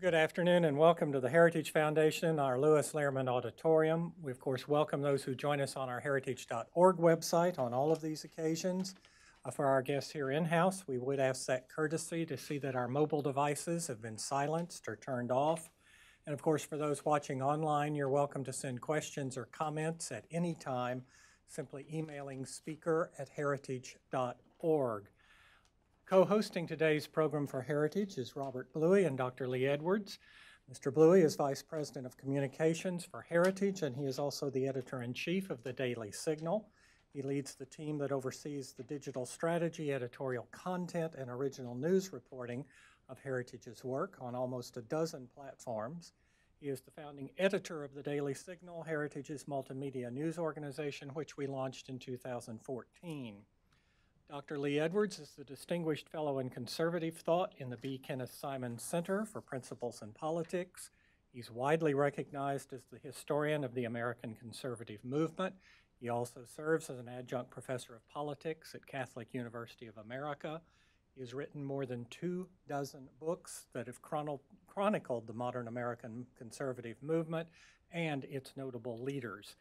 Good afternoon and welcome to the Heritage Foundation, our Lewis Lehrman Auditorium. We, of course, welcome those who join us on our heritage.org website on all of these occasions. For our guests here in-house, we would ask that courtesy to see that our mobile devices have been silenced or turned off. And of course, for those watching online, you're welcome to send questions or comments at any time, simply emailing speaker@heritage.org. Co-hosting today's program for Heritage is Robert Bluey and Dr. Lee Edwards. Mr. Bluey is Vice President of Communications for Heritage, and he is also the Editor-in-Chief of the Daily Signal. He leads the team that oversees the digital strategy, editorial content, and original news reporting of Heritage's work on almost a dozen platforms. He is the founding editor of the Daily Signal, Heritage's multimedia news organization, which we launched in 2014. Dr. Lee Edwards is the Distinguished Fellow in Conservative Thought in the B. Kenneth Simon Center for Principles in Politics. He's widely recognized as the historian of the American conservative movement. He also serves as an adjunct professor of politics at Catholic University of America. He has written more than 24 books that have chronicled the modern American conservative movement and its notable leaders.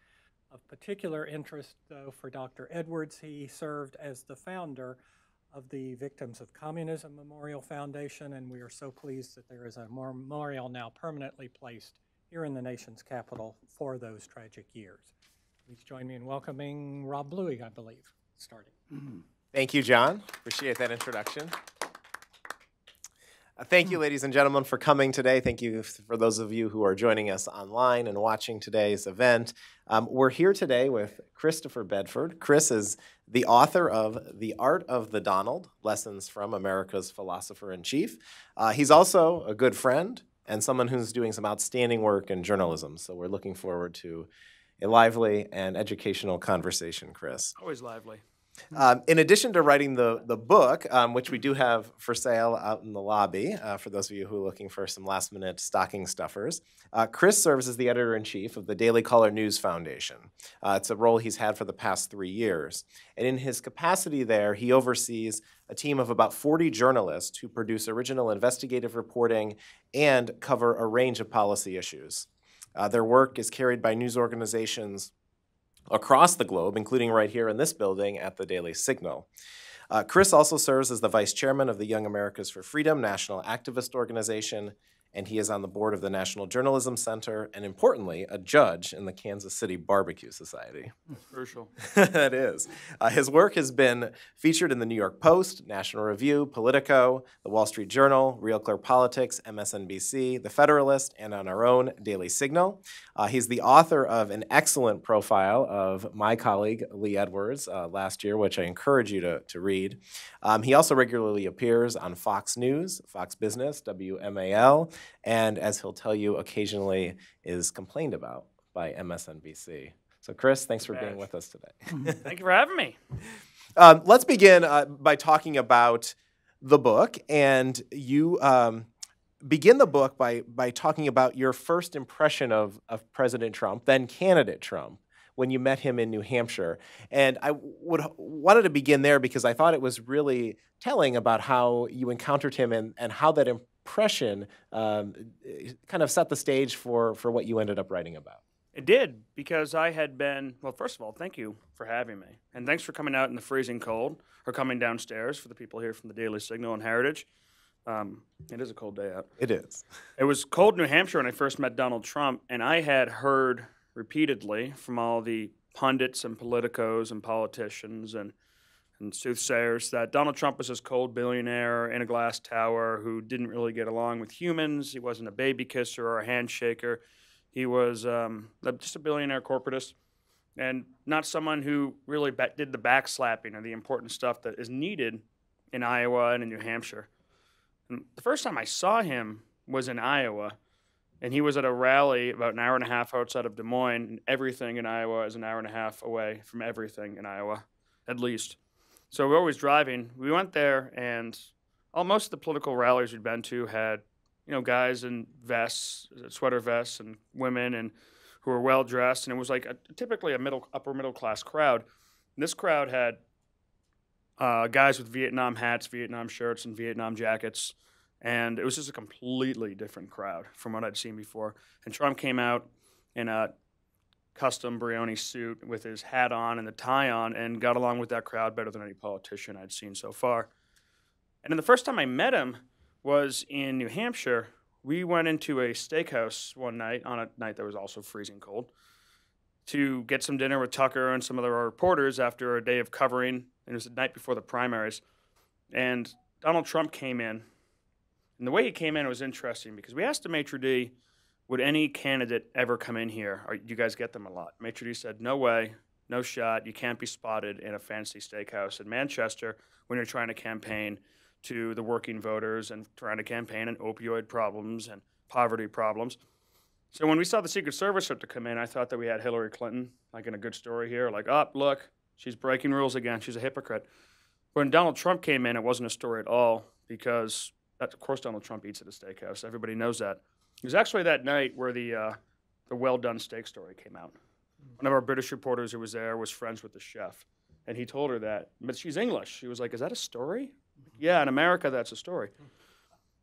Of particular interest, though, for Dr. Edwards, he served as the founder of the Victims of Communism Memorial Foundation, and we are so pleased that there is a memorial now permanently placed here in the nation's capital for those tragic years. Please join me in welcoming Rob Bluey, I believe, starting. Thank you, John. Appreciate that introduction. Thank you, ladies and gentlemen, for coming today. Thank you for those of you who are joining us online and watching today's event. We're here today with Christopher Bedford. Chris is the author of The Art of the Donald, Lessons from America's Philosopher-in-Chief. He's also a good friend and someone who's doing some outstanding work in journalism. So we're looking forward to a lively and educational conversation, Chris. Always lively. In addition to writing the book, which we do have for sale out in the lobby, for those of you who are looking for some last-minute stocking stuffers, Chris serves as the editor-in-chief of the Daily Caller News Foundation. It's a role he's had for the past 3 years. And in his capacity there, he oversees a team of about 40 journalists who produce original investigative reporting and cover a range of policy issues. Their work is carried by news organizations across the globe, including right here in this building at the Daily Signal. Chris also serves as the vice chairman of the Young Americas for Freedom national activist organization, and he is on the board of the National Journalism Center, and importantly, a judge in the Kansas City Barbecue Society. Crucial. That is. His work has been featured in the New York Post, National Review, Politico, the Wall Street Journal, Real Clear Politics, MSNBC, The Federalist, and on our own Daily Signal. He's the author of an excellent profile of my colleague, Lee Edwards, last year, which I encourage you to read. He also regularly appears on Fox News, Fox Business, WMAL, and as he'll tell you, occasionally is complained about by MSNBC. So, Chris, thanks for being with us today. Thank you for having me. Let's begin by talking about the book, and you begin the book by talking about your first impression of President Trump, then candidate Trump, when you met him in New Hampshire. And I wanted to begin there because I thought it was really telling about how you encountered him and how that impression kind of set the stage for what you ended up writing about. It did, because I had been, well, first of all, thank you for having me. And thanks for coming out in the freezing cold, or coming downstairs for the people here from the Daily Signal and Heritage. It is a cold day out. It is. It was cold in New Hampshire when I first met Donald Trump, and I had heard repeatedly from all the pundits and politicos and politicians and soothsayers that Donald Trump was this cold billionaire in a glass tower who didn't really get along with humans. He wasn't a baby kisser or a handshaker. He was just a billionaire corporatist, and not someone who really did the backslapping or the important stuff that is needed in Iowa and in New Hampshire. And the first time I saw him was in Iowa, and he was at a rally about an hour and a half outside of Des Moines, and everything in Iowa is an hour and a half away from everything in Iowa, at least. So we're always driving. We went there, and most of the political rallies we'd been to had, guys in vests, sweater vests, and women, and who were well dressed, and it was like typically a upper middle class crowd. And this crowd had guys with Vietnam hats, Vietnam shirts, and Vietnam jackets, And it was just a completely different crowd from what I'd seen before. And Trump came out in a custom Brioni suit with his hat on and the tie on and got along with that crowd better than any politician I'd seen so far. And then the first time I met him was in New Hampshire. We went into a steakhouse one night, on a night that was also freezing cold, to get some dinner with Tucker and some of our reporters after a day of covering. And it was the night before the primaries. And Donald Trump came in. And the way he came in was interesting because we asked the maitre d', would any candidate ever come in here? Or you guys get them a lot? Maitre d' said, no way, no shot. You can't be spotted in a fancy steakhouse in Manchester when you're trying to campaign to the working voters and trying to campaign on opioid problems and poverty problems. So when we saw the Secret Service start to come in, I thought that we had Hillary Clinton, like in a good story here, like, oh, look, she's breaking rules again. She's a hypocrite. When Donald Trump came in, it wasn't a story at all because, of course, Donald Trump eats at a steakhouse. Everybody knows that. It was actually that night where the well-done steak story came out. One of our British reporters who was there was friends with the chef, and he told her that. But she's English. She was like, is that a story? Yeah, in America, that's a story.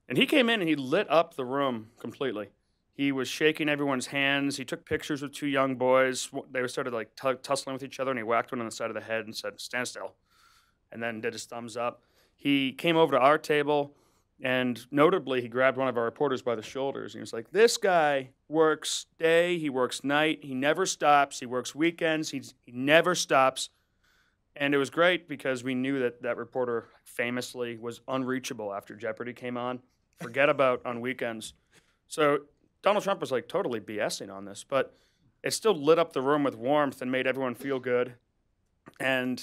And he came in and he lit up the room completely. He was shaking everyone's hands. He took pictures with two young boys. They started like tussling with each other, and he whacked one on the side of the head and said, stand still, and then did his thumbs up. He came over to our table, and notably, he grabbed one of our reporters by the shoulders, and he was like, this guy works day, he works night, he never stops, he works weekends, he never stops. And it was great because we knew that that reporter famously was unreachable after Jeopardy came on. Forget about on weekends. So Donald Trump was like totally BSing on this, but it still lit up the room with warmth and made everyone feel good and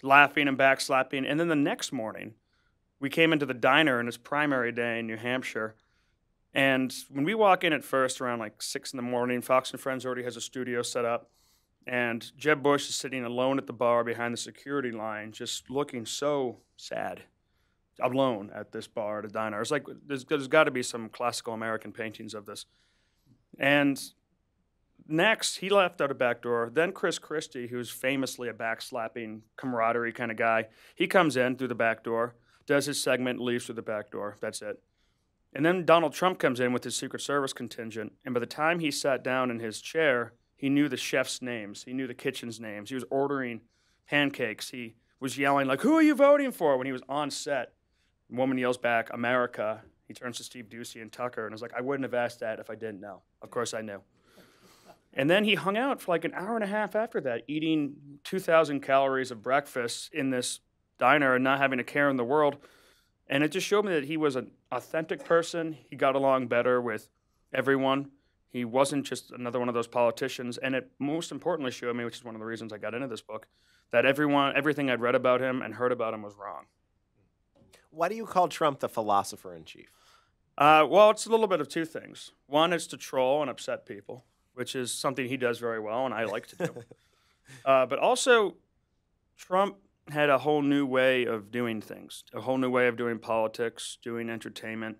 laughing and backslapping. And then the next morning, we came into the diner on his primary day in New Hampshire. And when we walk in at first around like 6 in the morning, Fox and Friends already has a studio set up. And Jeb Bush is sitting alone at the bar behind the security line, just looking so sad, alone at this bar at a diner. It's like there's got to be some classical American paintings of this. And next, he left out a back door. Then Chris Christie, who's famously a backslapping camaraderie kind of guy, he comes in through the back door, does his segment, leaves through the back door. That's it. And then Donald Trump comes in with his Secret Service contingent. And by the time he sat down in his chair, he knew the chef's names. He knew the kitchen's names. He was ordering pancakes. He was yelling, like, who are you voting for? When he was on set, the woman yells back, America. He turns to Steve Doocy and Tucker and was like, I wouldn't have asked that if I didn't know. Of course I knew. And then he hung out for like an hour and a half after that, eating 2,000 calories of breakfast in this diner and not having a care in the world. And it just showed me that he was an authentic person. He got along better with everyone. He wasn't just another one of those politicians. And it most importantly showed me, which is one of the reasons I got into this book, that everything I'd read about him and heard about him was wrong. Why do you call Trump the philosopher-in-chief? Well, it's a little bit of two things. One is to troll and upset people, which is something he does very well and I like to do. But also, Trump had a whole new way of doing things, a whole new way of doing politics, doing entertainment,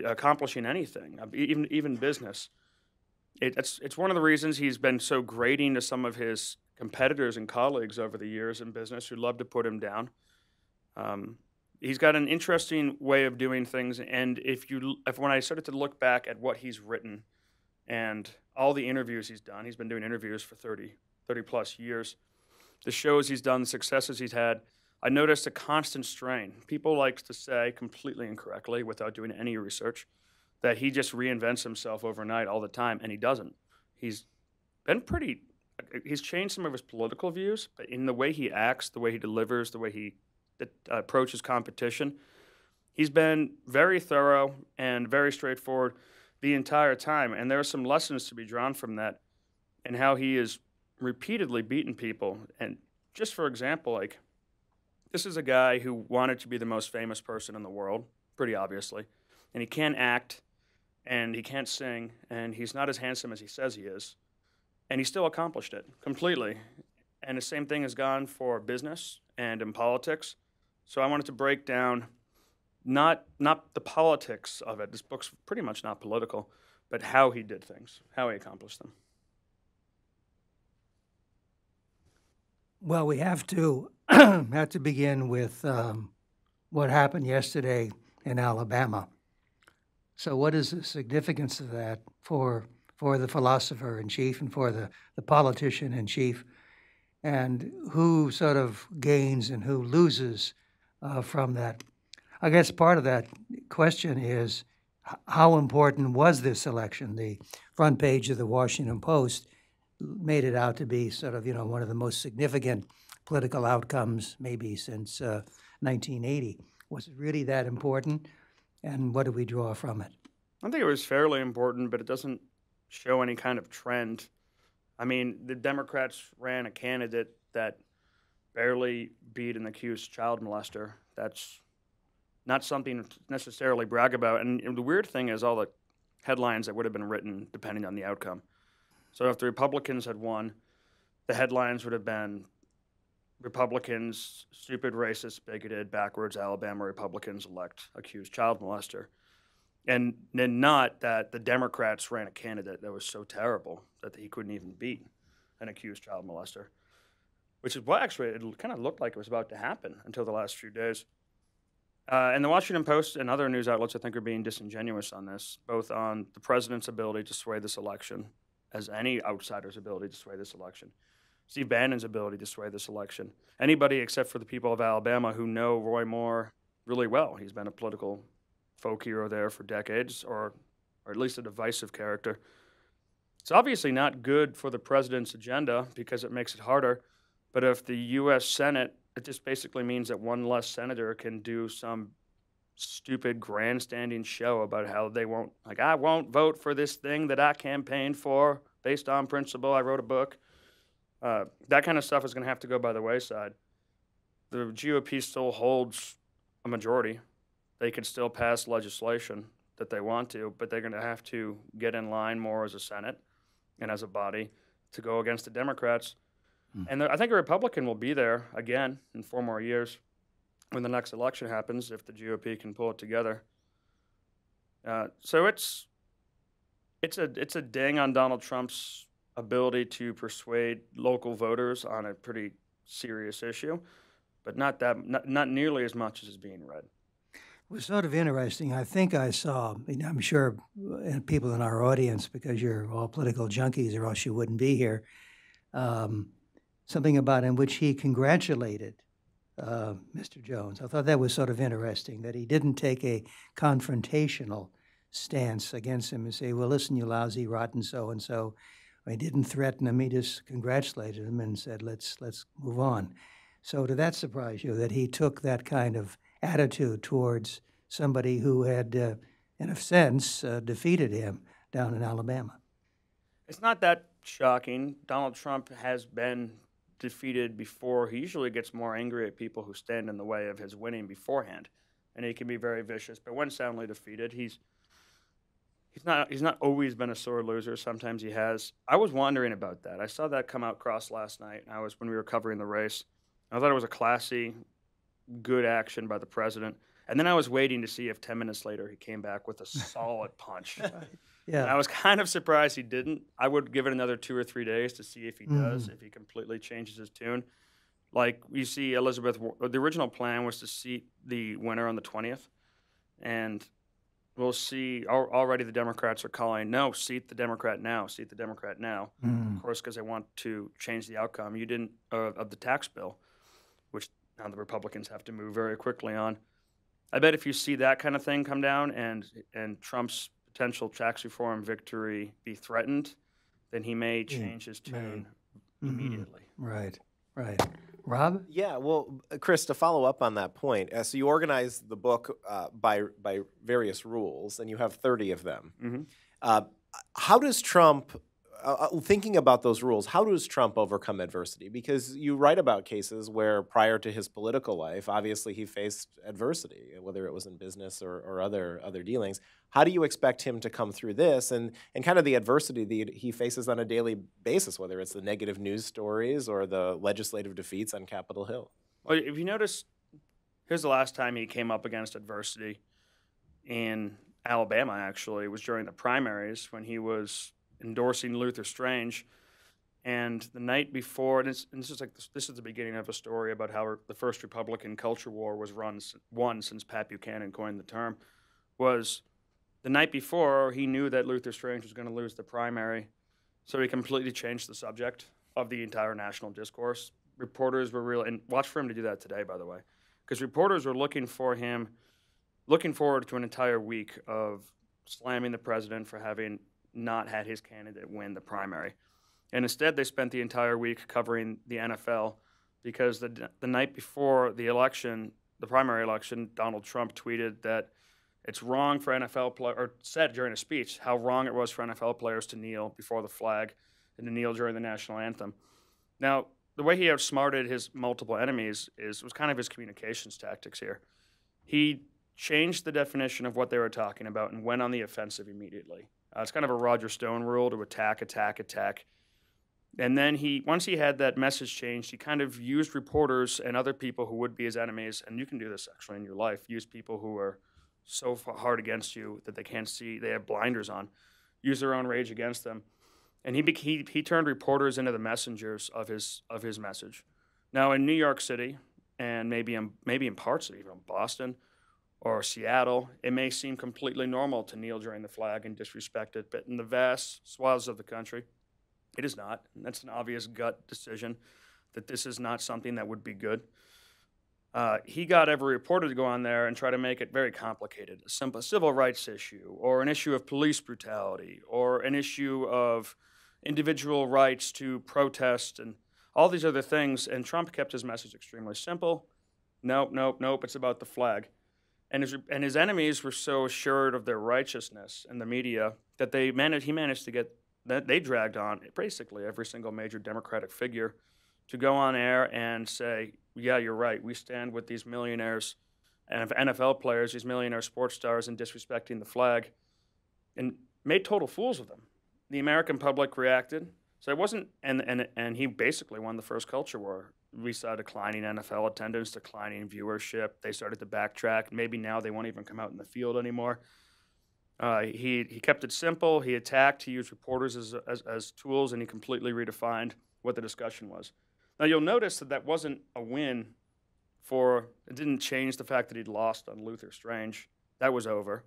accomplishing anything, even business. It's one of the reasons he's been so grating to some of his competitors and colleagues over the years in business who love to put him down. He's got an interesting way of doing things, and when I started to look back at what he's written and all the interviews he's done, he's been doing interviews for 30 plus years, the shows he's done, the successes he's had, I noticed a constant strain. People like to say, completely incorrectly, without doing any research, that he just reinvents himself overnight all the time, and he doesn't. He's changed some of his political views, but in the way he acts, the way he delivers, the way he approaches competition, he's been very thorough and very straightforward the entire time, and there are some lessons to be drawn from that and how he has repeatedly beaten people. And just for example, like, this is a guy who wanted to be the most famous person in the world, pretty obviously, and he can't act, and he can't sing, and he's not as handsome as he says he is, and he still accomplished it completely. And the same thing has gone for business and in politics. So I wanted to break down not the politics of it. This book's pretty much not political, but how he did things, how he accomplished them. Well, we have to begin with what happened yesterday in Alabama. So what is the significance of that for the philosopher-in-chief and for the politician-in-chief, and who sort of gains and who loses from that? I guess part of that question is, how important was this election? The front page of the Washington Post made it out to be sort of, one of the most significant political outcomes maybe since 1980. Was it really that important? And what do we draw from it? I think it was fairly important, but it doesn't show any kind of trend. I mean, the Democrats ran a candidate that barely beat an accused child molester. That's not something to necessarily brag about. And the weird thing is all the headlines that would have been written depending on the outcome. So if the Republicans had won, the headlines would have been Republicans, stupid, racist, bigoted, backwards Alabama Republicans elect accused child molester. And then not that the Democrats ran a candidate that was so terrible that he couldn't even beat an accused child molester, which is what actually it kind of looked like it was about to happen until the last few days. And the Washington Post and other news outlets, I think, are being disingenuous on this, both on the president's ability to sway this election, as any outsider's ability to sway this election, Steve Bannon's ability to sway this election. Anybody except for the people of Alabama who know Roy Moore really well. He's been a political folk hero there for decades, or at least a divisive character. It's obviously not good for the president's agenda because it makes it harder. But if the U.S. Senate, it just basically means that one less senator can do some stupid grandstanding show about how they won't, like, I won't vote for this thing that I campaigned for based on principle. I wrote a book. That kind of stuff is going to have to go by the wayside. The GOP still holds a majority. They could still pass legislation that they want to, but they're going to have to get in line more as a Senate and as a body to go against the Democrats. And I think a Republican will be there again in 4 more years when the next election happens, if the GOP can pull it together. So it's a ding on Donald Trump's ability to persuade local voters on a pretty serious issue, but not nearly as much as is being read. It was sort of interesting. I think I saw, I'm sure people in our audience, because you're all political junkies or else you wouldn't be here, something about in which he congratulated Mr. Jones. I thought that was sort of interesting, that he didn't take a confrontational stance against him and say, well, listen, you lousy, rotten so-and-so. He didn't threaten him. He just congratulated him and said, let's move on. So did that surprise you, that he took that kind of attitude towards somebody who had, in a sense, defeated him down in Alabama? It's not that shocking. Donald Trump has been defeated before. He usually gets more angry at people who stand in the way of his winning beforehand, and he can be very vicious. But when soundly defeated, he's not always been a sore loser. Sometimes he has. I was wondering about that. I saw that come out across last night. When we were covering the race. I thought it was a classy, good action by the president. And then I was waiting to see if 10 minutes later he came back with a solid punch. Yeah. And I was kind of surprised he didn't. I would give it another 2 or 3 days to see if he does, if he completely changes his tune. Like you see the original plan was to seat the winner on the 20th. And we'll see, already the Democrats are calling, no, seat the Democrat now, seat the Democrat now. Of course, because they want to change the outcome. Of the tax bill, which now the Republicans have to move very quickly on. I bet if you see that kind of thing come down and Trump's potential tax reform victory be threatened, then he may change his tune immediately. Right. Rob? Yeah, well, Chris, to follow up on that point, so you organize the book by various rules, and you have 30 of them. How does Trump, thinking about those rules, how does Trump overcome adversity? Because you write about cases where prior to his political life, obviously he faced adversity, whether it was in business or other dealings. How do you expect him to come through this and kind of the adversity that he faces on a daily basis, whether it's the negative news stories or the legislative defeats on Capitol Hill? Well, if you notice, here's the last time he came up against adversity in Alabama, actually. It was during the primaries when he was endorsing Luther Strange. And the night before, and this is this is the beginning of a story about how the first Republican culture war was won since Pat Buchanan coined the term, was the night before he knew that Luther Strange was going to lose the primary, so he completely changed the subject of the entire national discourse. Reporters were real, and watch for him to do that today, by the way, because reporters were looking forward to an entire week of slamming the president for having not had his candidate win the primary. And instead, they spent the entire week covering the NFL because the night before the election, the primary election, Donald Trump tweeted that it's wrong for NFL players, or said during a speech how wrong it was for NFL players to kneel before the flag and to kneel during the national anthem. Now, the way he outsmarted his multiple enemies was kind of his communications tactics here. He changed the definition of what they were talking about and went on the offensive immediately. It's kind of a Roger Stone rule to attack, attack, attack. And then once he had that message changed, he kind of used reporters and other people who would be his enemies, and you can do this actually in your life, use people who are so hard against you that they can't see, they have blinders on, use their own rage against them. And he turned reporters into the messengers of his message. Now in New York City, and maybe in parts of even Boston or Seattle, it may seem completely normal to kneel during the flag and disrespect it, but in the vast swaths of the country, it is not. And that's an obvious gut decision that this is not something that would be good. He got every reporter to go on there and try to make it very complicated, a simple civil rights issue, or an issue of police brutality, or an issue of individual rights to protest, and all these other things. And Trump kept his message extremely simple. Nope, nope, nope, it's about the flag. And his enemies were so assured of their righteousness in the media that he managed to get that they dragged on basically every single major Democratic figure to go on air and say, yeah, you're right, we stand with these millionaires and NFL players, these millionaire sports stars, in disrespecting the flag, and made total fools of them. The American public reacted. So it wasn't, and he basically won the first culture war. We saw declining NFL attendance, declining viewership. They started to backtrack. Maybe now they won't even come out in the field anymore. He kept it simple. He attacked. He used reporters as tools, and he completely redefined what the discussion was. Now, you'll notice that wasn't a win it didn't change the fact that he'd lost on Luther Strange. That was over.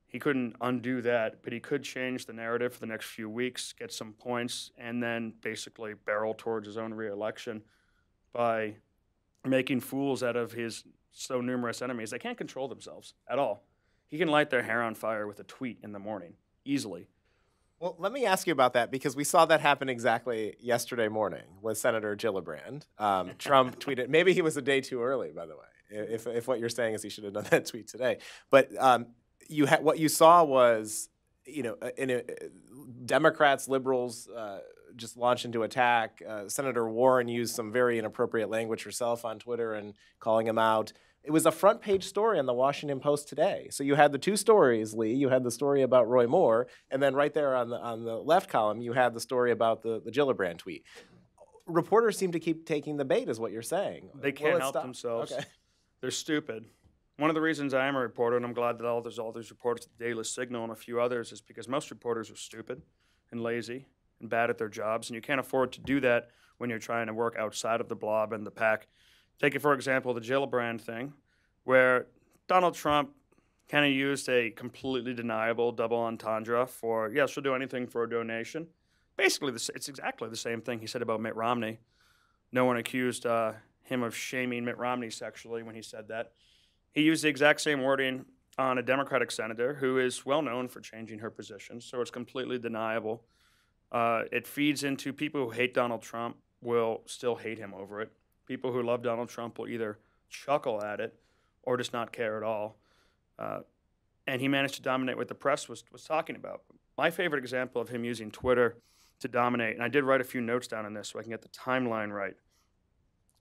He couldn't undo that, but he could change the narrative for the next few weeks, get some points, and then basically barrel towards his own reelection by making fools out of his so numerous enemies. They can't control themselves at all. He can light their hair on fire with a tweet in the morning, easily. Well, let me ask you about that, because we saw that happen exactly yesterday morning with Senator Gillibrand. Trump tweeted, maybe he was a day too early, by the way, if what you're saying is he should have done that tweet today. But what you saw was, Democrats, liberals just launched into attack. Senator Warren used some very inappropriate language herself on Twitter and calling him out. It was a front page story on the Washington Post today. So you had the two stories, Lee. You had the story about Roy Moore, and then right there on the left column, you had the story about the Gillibrand tweet. Reporters seem to keep taking the bait, is what you're saying. They can't help themselves. Okay. They're stupid. One of the reasons I am a reporter, and I'm glad that there's all these reporters at the Daily Signal and a few others, is because most reporters are stupid and lazy and bad at their jobs, and you can't afford to do that when you're trying to work outside of the blob and the pack. Take it, for example, the Gillibrand thing, where Donald Trump kind of used a completely deniable double entendre for, yeah, she'll do anything for a donation. Basically, it's exactly the same thing he said about Mitt Romney. No one accused him of shaming Mitt Romney sexually when he said that. He used the exact same wording on a Democratic senator who is well known for changing her position, so it's completely deniable. It feeds into people who hate Donald Trump will still hate him over it. People who love Donald Trump will either chuckle at it or just not care at all. And he managed to dominate what the press was talking about. My favorite example of him using Twitter to dominate, and I did write a few notes down on this so I can get the timeline right.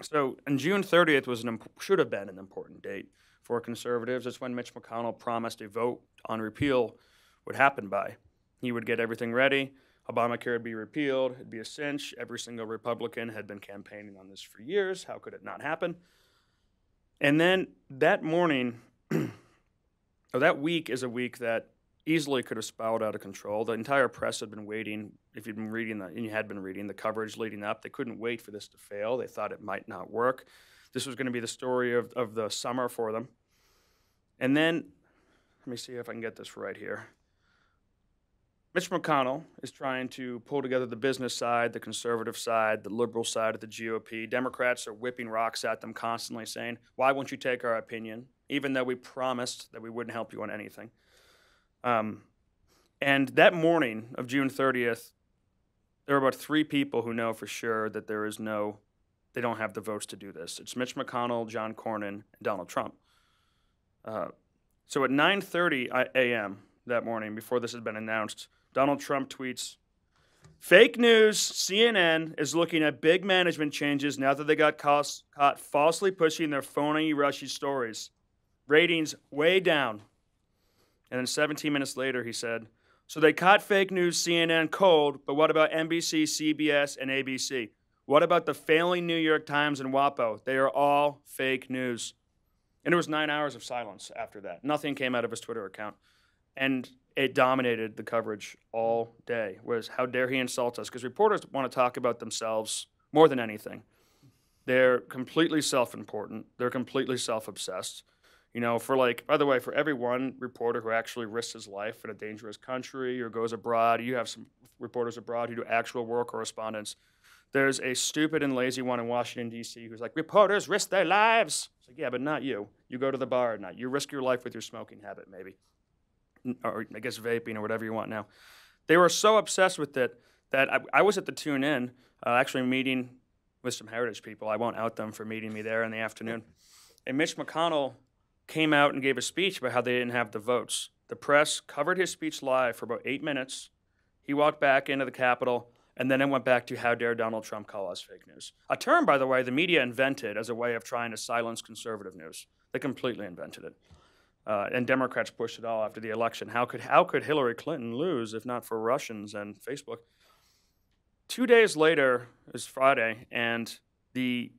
So on June 30th should have been an important date for conservatives. It's when Mitch McConnell promised a vote on repeal would happen by. He would get everything ready. Obamacare would be repealed. It'd be a cinch. Every single Republican had been campaigning on this for years. How could it not happen? And then that morning, or that week is a week that easily could have spiraled out of control. The entire press had been waiting. If you'd been reading and you had been reading the coverage leading up, they couldn't wait for this to fail. They thought it might not work. This was going to be the story of the summer for them. And then, let me see if I can get this right here. Mitch McConnell is trying to pull together the business side, the conservative side, the liberal side of the GOP. Democrats are whipping rocks at them constantly saying, why won't you take our opinion, even though we promised that we wouldn't help you on anything. And that morning of June 30th, there are about 3 people who know for sure that they don't have the votes to do this. It's Mitch McConnell, John Cornyn, and Donald Trump. So at 9:30 a.m. that morning, before this had been announced, Donald Trump tweets, "Fake news, CNN is looking at big management changes now that they got caught falsely pushing their phony Russia stories. Ratings way down." And then 17 minutes later, he said, "So they caught fake news CNN cold, but what about NBC, CBS, and ABC? What about the failing New York Times and WAPO? They are all fake news." And it was 9 hours of silence after that. Nothing came out of his Twitter account. And it dominated the coverage all day, was how dare he insult us? Because reporters want to talk about themselves more than anything. They're completely self-important. They're completely self-obsessed. You know, by the way, for every one reporter who actually risks his life in a dangerous country or goes abroad, you have some reporters abroad who do actual war correspondence. There's a stupid and lazy one in Washington, D.C. who's like, reporters risk their lives. It's like, yeah, but not you. You go to the bar at night. You risk your life with your smoking habit, maybe. Or I guess vaping or whatever you want now. They were so obsessed with it that I was at the tune-in, actually meeting with some Heritage people. I won't out them for meeting me there in the afternoon. And Mitch McConnell came out and gave a speech about how they didn't have the votes. The press covered his speech live for about 8 minutes. He walked back into the Capitol, and then it went back to how dare Donald Trump call us fake news. A term, by the way, the media invented as a way of trying to silence conservative news. They completely invented it. And Democrats pushed it all after the election. How could Hillary Clinton lose if not for Russians and Facebook? 2 days later, it was Friday, and the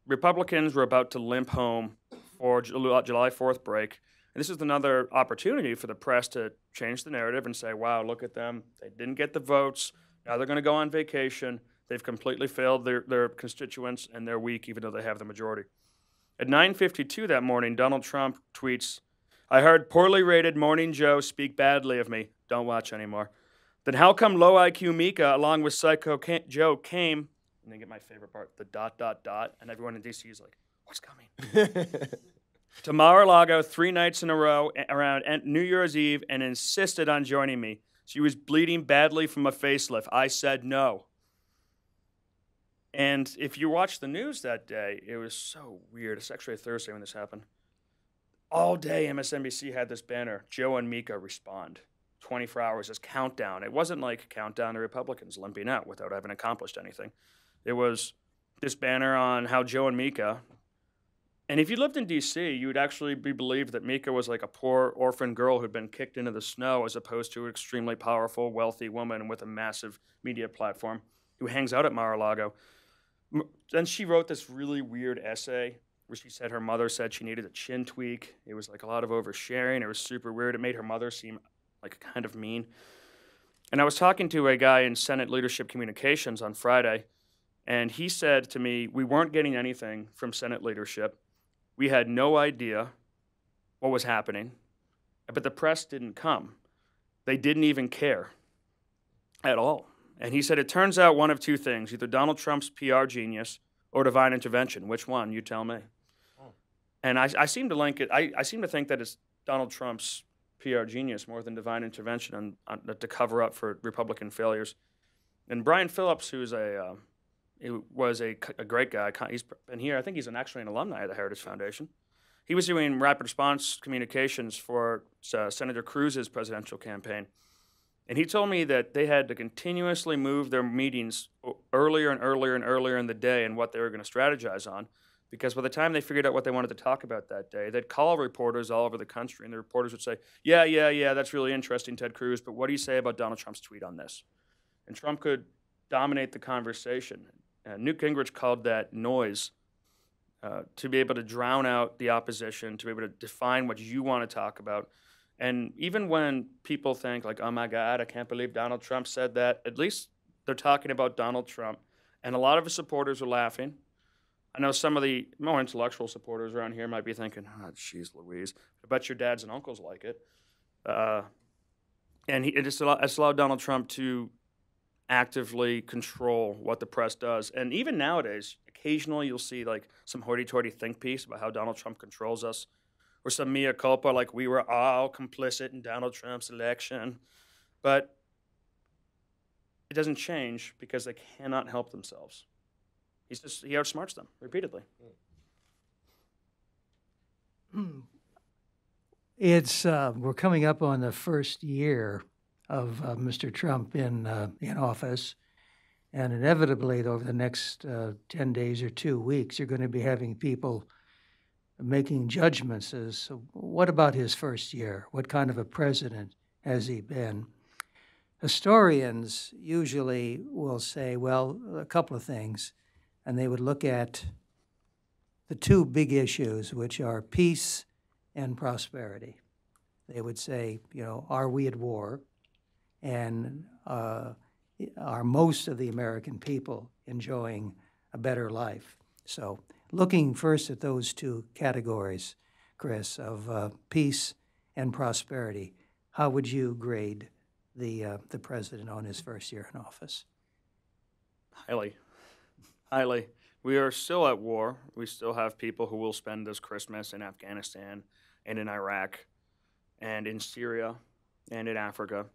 Republicans were about to limp home for July 4th break. And this is another opportunity for the press to change the narrative and say, wow, look at them. They didn't get the votes. Now they're going to go on vacation. They've completely failed their constituents, and they're weak even though they have the majority. At 9:52 that morning, Donald Trump tweets, "I heard poorly rated Morning Joe speak badly of me. Don't watch anymore. Then how come low IQ Mika along with Psycho Joe came," and then get my favorite part, the ... and everyone in D.C. is like, what's coming? "to Mar-a-Lago 3 nights in a row around New Year's Eve and insisted on joining me. She was bleeding badly from a facelift. I said no." And if you watch the news that day, it was so weird. It's actually a Thursday when this happened. All day, MSNBC had this banner, "Joe and Mika respond." 24 hours as countdown. It wasn't like countdown to Republicans limping out without having accomplished anything. It was this banner on how Joe and Mika, and if you lived in D.C., you would actually be believed that Mika was like a poor orphan girl who'd been kicked into the snow as opposed to an extremely powerful, wealthy woman with a massive media platform who hangs out at Mar-a-Lago. Then she wrote this really weird essay where she said her mother said she needed a chin tweak. It was like a lot of oversharing. It was super weird. It made her mother seem like kind of mean. And I was talking to a guy in Senate Leadership Communications on Friday, and he said to me, we weren't getting anything from Senate leadership. We had no idea what was happening, but the press didn't come. They didn't even care at all. And he said, it turns out one of two things, either Donald Trump's PR genius or divine intervention. Which one? You tell me. Oh. And I seem to link it. I seem to think that it's Donald Trump's PR genius more than divine intervention to cover up for Republican failures. And Brian Phillips, who was a great guy, he's been here. I think he's actually an alumni of the Heritage Foundation. He was doing rapid response communications for Senator Cruz's presidential campaign. And he told me that they had to continuously move their meetings earlier and earlier and earlier in the day and what they were going to strategize on, because by the time they figured out what they wanted to talk about that day, they'd call reporters all over the country, and the reporters would say, yeah, that's really interesting, Ted Cruz, but what do you say about Donald Trump's tweet on this? And Trump could dominate the conversation. Newt Gingrich called that noise, to be able to drown out the opposition, to be able to define what you want to talk about. And even when people think like, oh my God, I can't believe Donald Trump said that, at least they're talking about Donald Trump. And a lot of his supporters are laughing. I know some of the more intellectual supporters around here might be thinking, oh, jeez Louise, I bet your dads and uncles like it. And it's allowed Donald Trump to actively control what the press does. And even nowadays, occasionally you'll see like some hoity-toity think piece about how Donald Trump controls us, or some mea culpa, like we were all complicit in Donald Trump's election. But it doesn't change because they cannot help themselves. He outsmarts them repeatedly. We're coming up on the first year of Mr. Trump in office, and inevitably over the next 10 days or 2 weeks, you're going to be having people making judgments as what about his first year? What kind of a president has he been? Historians usually will say, well, a couple of things, and they would look at the two big issues, which are peace and prosperity. They would say, are we at war? And are most of the American people enjoying a better life? So looking first at those two categories, Chris, of peace and prosperity, how would you grade the president on his first year in office? Highly. Highly. We are still at war. We still have people who will spend this Christmas in Afghanistan and in Iraq and in Syria and in Africa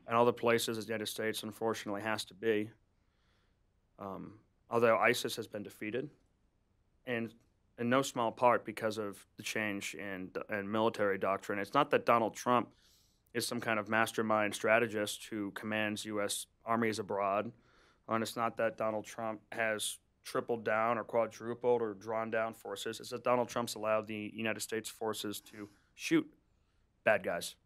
and all the places the United States unfortunately has to be. Although ISIS has been defeated, and in no small part because of the change in military doctrine. It's not that Donald Trump is some kind of mastermind strategist who commands U.S. armies abroad, and it's not that Donald Trump has tripled down or quadrupled or drawn down forces. It's that Donald Trump's allowed the United States forces to shoot bad guys,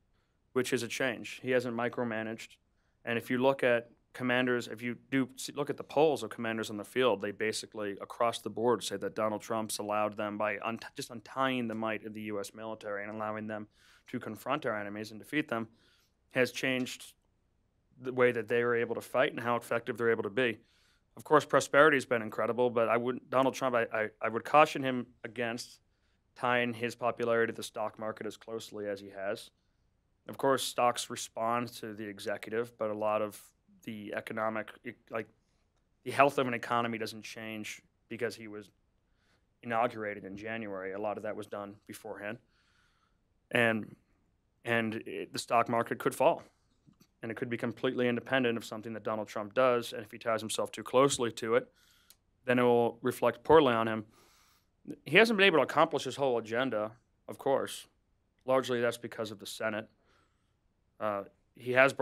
which is a change. He hasn't micromanaged. And if you look at commanders, if you do look at the polls of commanders on the field, they basically across the board say that Donald Trump's allowed them by just untying the might of the U.S. military and allowing them to confront our enemies and defeat them has changed the way that they are able to fight and how effective they're able to be. Of course, prosperity has been incredible, but Donald Trump, I would caution him against tying his popularity to the stock market as closely as he has. Of course, stocks respond to the executive, but a lot of the economic, like the health of an economy doesn't change because he was inaugurated in January. A lot of that was done beforehand. And the stock market could fall. And it could be completely independent of something that Donald Trump does. And if he ties himself too closely to it, then it will reflect poorly on him. He hasn't been able to accomplish his whole agenda, of course. Largely that's because of the Senate. He has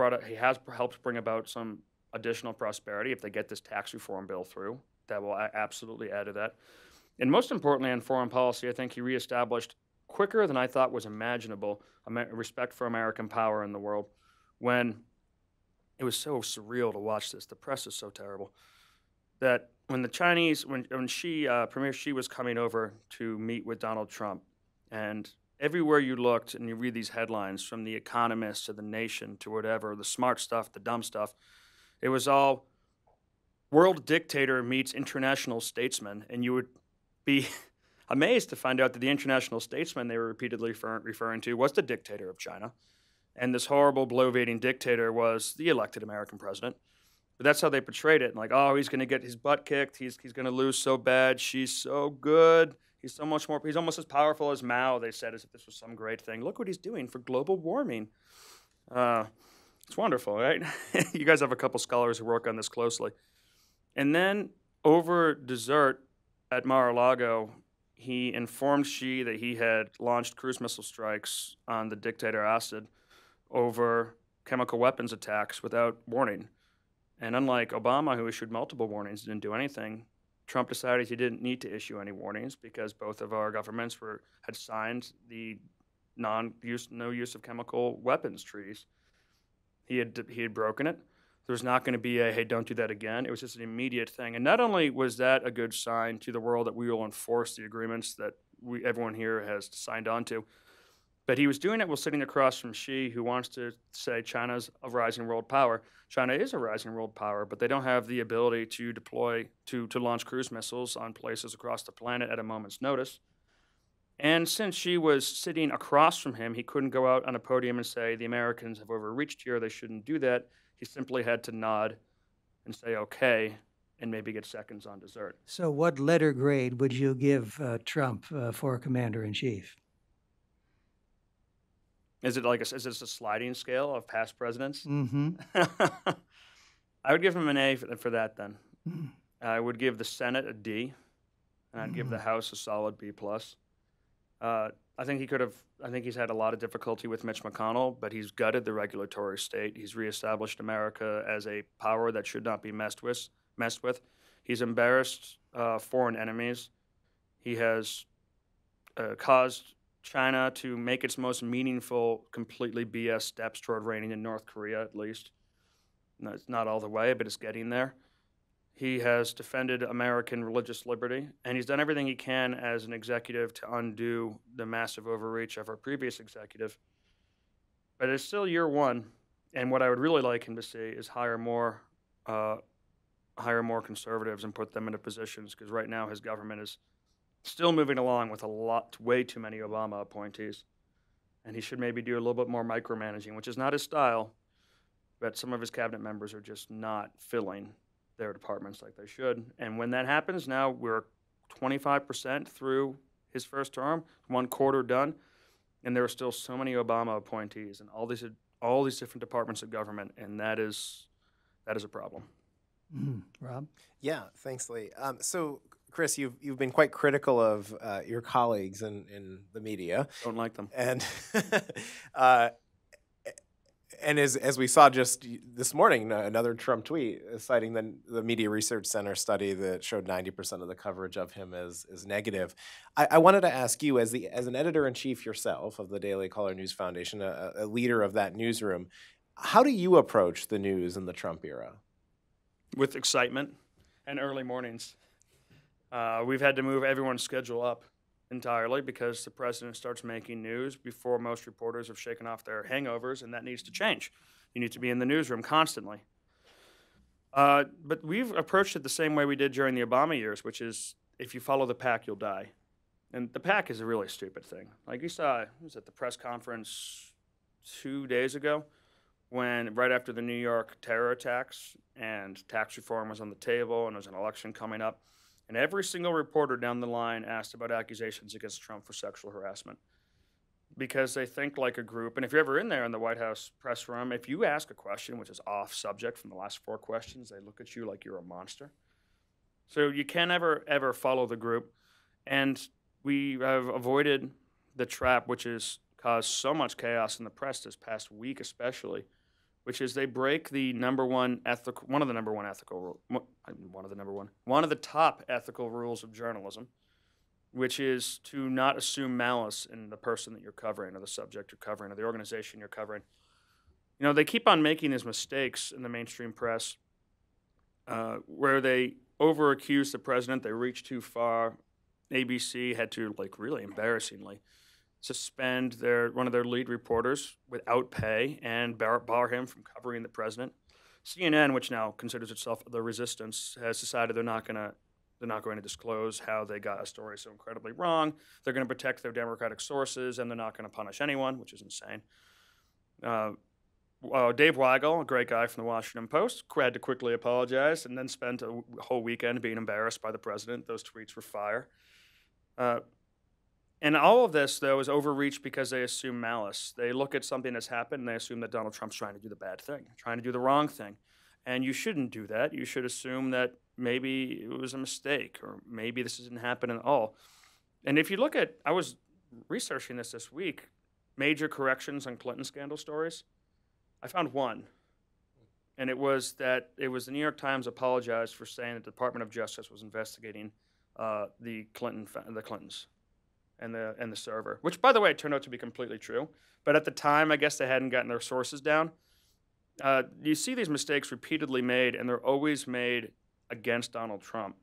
helped bring about some additional prosperity. If they get this tax reform bill through, that will absolutely add to that. And most importantly, on foreign policy, I think he reestablished quicker than I thought was imaginable respect for American power in the world. When it was so surreal to watch this, the press is so terrible, that when the Chinese, when Premier Xi was coming over to meet with Donald Trump, and everywhere you looked and you read these headlines from The Economist to The Nation to whatever, the smart stuff, the dumb stuff, it was all world dictator meets international statesman, and you would be amazed to find out that the international statesman they were repeatedly referring to was the dictator of China. And this horrible, bloviating dictator was the elected American president. But that's how they portrayed it. Like, oh, he's going to get his butt kicked. He's going to lose so bad. She's so good. He's so much more. He's almost as powerful as Mao, they said, as if this was some great thing. Look what he's doing for global warming. It's wonderful, right? You guys have a couple scholars who work on this closely. And then over dessert at Mar-a-Lago, he informed Xi that he had launched cruise missile strikes on the dictator Assad over chemical weapons attacks without warning. And unlike Obama, who issued multiple warnings, didn't do anything, Trump decided he didn't need to issue any warnings because both of our governments had signed the no use of chemical weapons treaties. He had broken it. There was not going to be a, hey, don't do that again. It was just an immediate thing. And not only was that a good sign to the world that we will enforce the agreements that everyone here has signed on to, But he was doing it while sitting across from Xi, who wants to say China's a rising world power. China is a rising world power, but they don't have the ability to deploy, to launch cruise missiles on places across the planet at a moment's notice. And since Xi was sitting across from him, he couldn't go out on a podium and say, the Americans have overreached here, they shouldn't do that. He simply had to nod and say, okay, and maybe get seconds on dessert. So what letter grade would you give Trump for commander-in-chief? Is it like is this a sliding scale of past presidents? Mm-hmm. I would give him an A for that then. I would give the Senate a D, and I'd give the House a solid B+. I think he's had a lot of difficulty with Mitch McConnell, but he's gutted the regulatory state. He's reestablished America as a power that should not be messed with. He's embarrassed foreign enemies. He has caused China to make its most meaningful, completely BS steps toward reining in North Korea, at least. No, it's not all the way, but it's getting there. He has defended American religious liberty, and he's done everything he can as an executive to undo the massive overreach of our previous executive. But it's still year one, and what I would really like him to see is hire more conservatives and put them into positions, because right now his government is still moving along with way too many Obama appointees. And he should maybe do a little bit more micromanaging, which is not his style, but some of his cabinet members are just not filling their departments like they should. And when that happens, now we're 25% through his first term, 1/4 done, and there are still so many Obama appointees and all these different departments of government, and that is a problem. Rob? Yeah, thanks, Lee. So, Chris, you've been quite critical of your colleagues in the media. Don't like them. And and as we saw just this morning, another Trump tweet citing the Media Research Center study that showed 90% of the coverage of him as negative. I wanted to ask you, as an editor-in-chief yourself of the Daily Caller News Foundation, a leader of that newsroom, how do you approach the news in the Trump era? With excitement and early mornings. We've had to move everyone's schedule up entirely because the president starts making news before most reporters have shaken off their hangovers, and that needs to change. You need to be in the newsroom constantly. But we've approached it the same way we did during the Obama years, which is if you follow the pack, you'll die. And the pack is a really stupid thing. Like you saw, was at the press conference 2 days ago, when right after the New York terror attacks and tax reform was on the table and there was an election coming up, and every single reporter down the line asked about accusations against Trump for sexual harassment because they think like a group. And if you're ever in there in the White House press room, if you ask a question which is off subject from the last 4 questions, they look at you like you're a monster. So you can never, ever follow the group. And we have avoided the trap which has caused so much chaos in the press this past week especially, which is they break one of the top ethical rules of journalism, which is to not assume malice in the person that you're covering or the subject you're covering or the organization you're covering. You know, they keep on making these mistakes in the mainstream press where they over-accuse the president, they reach too far. ABC had to, really embarrassingly, suspend one of their lead reporters without pay and bar him from covering the president. CNN, which now considers itself the resistance, has decided they're not going to disclose how they got a story so incredibly wrong. They're going to protect their Democratic sources, and they're not going to punish anyone, which is insane. Dave Weigel, a great guy from the Washington Post, had to quickly apologize and then spent a whole weekend being embarrassed by the president. Those tweets were fire. And all of this, though, is overreach because they assume malice. They look at something that's happened and they assume that Donald Trump's trying to do the bad thing, trying to do the wrong thing. And you shouldn't do that. You should assume that maybe it was a mistake or maybe this didn't happen at all. And if you look at, I was researching this week, major corrections on Clinton scandal stories. I found one. And it was the New York Times apologized for saying that the Department of Justice was investigating the Clintons and the server, which, by the way, turned out to be completely true. But at the time, I guess they hadn't gotten their sources down. You see these mistakes repeatedly made, and they're always made against Donald Trump.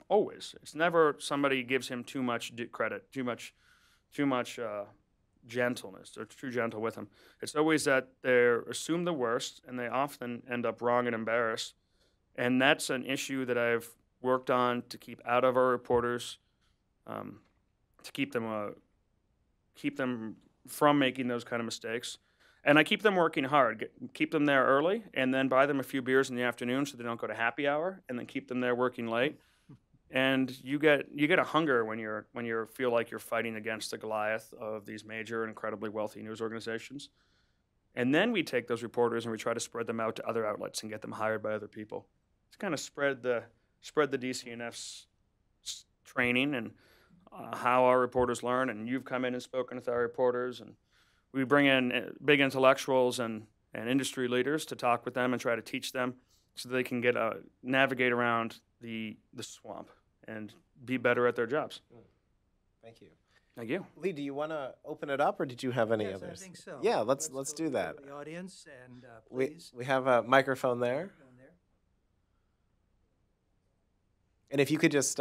Always. It's never somebody gives him too much credit, too much gentleness. They're too gentle with them. It's always that they assume the worst, and they often end up wrong and embarrassed. And that's an issue that I've worked on to keep out of our reporters, to keep them from making those kind of mistakes. And I keep them working hard, keep them there early, and then buy them a few beers in the afternoon so they don't go to happy hour, and then keep them there working late. And you get a hunger when you feel like you're fighting against the Goliath of these major, incredibly wealthy news organizations. And then we take those reporters and we try to spread them out to other outlets and get them hired by other people. It's kind of spread the DCNF's training and how our reporters learn. And you've come in and spoken with our reporters, and we bring in big intellectuals and industry leaders to talk with them and try to teach them so they can navigate around the swamp and be better at their jobs. Thank you. Thank you. Lee, do you want to open it up, or did you have any Yes, others? I think so. Yeah, let's go do that. to the audience, and We please. have a microphone there. And if you could just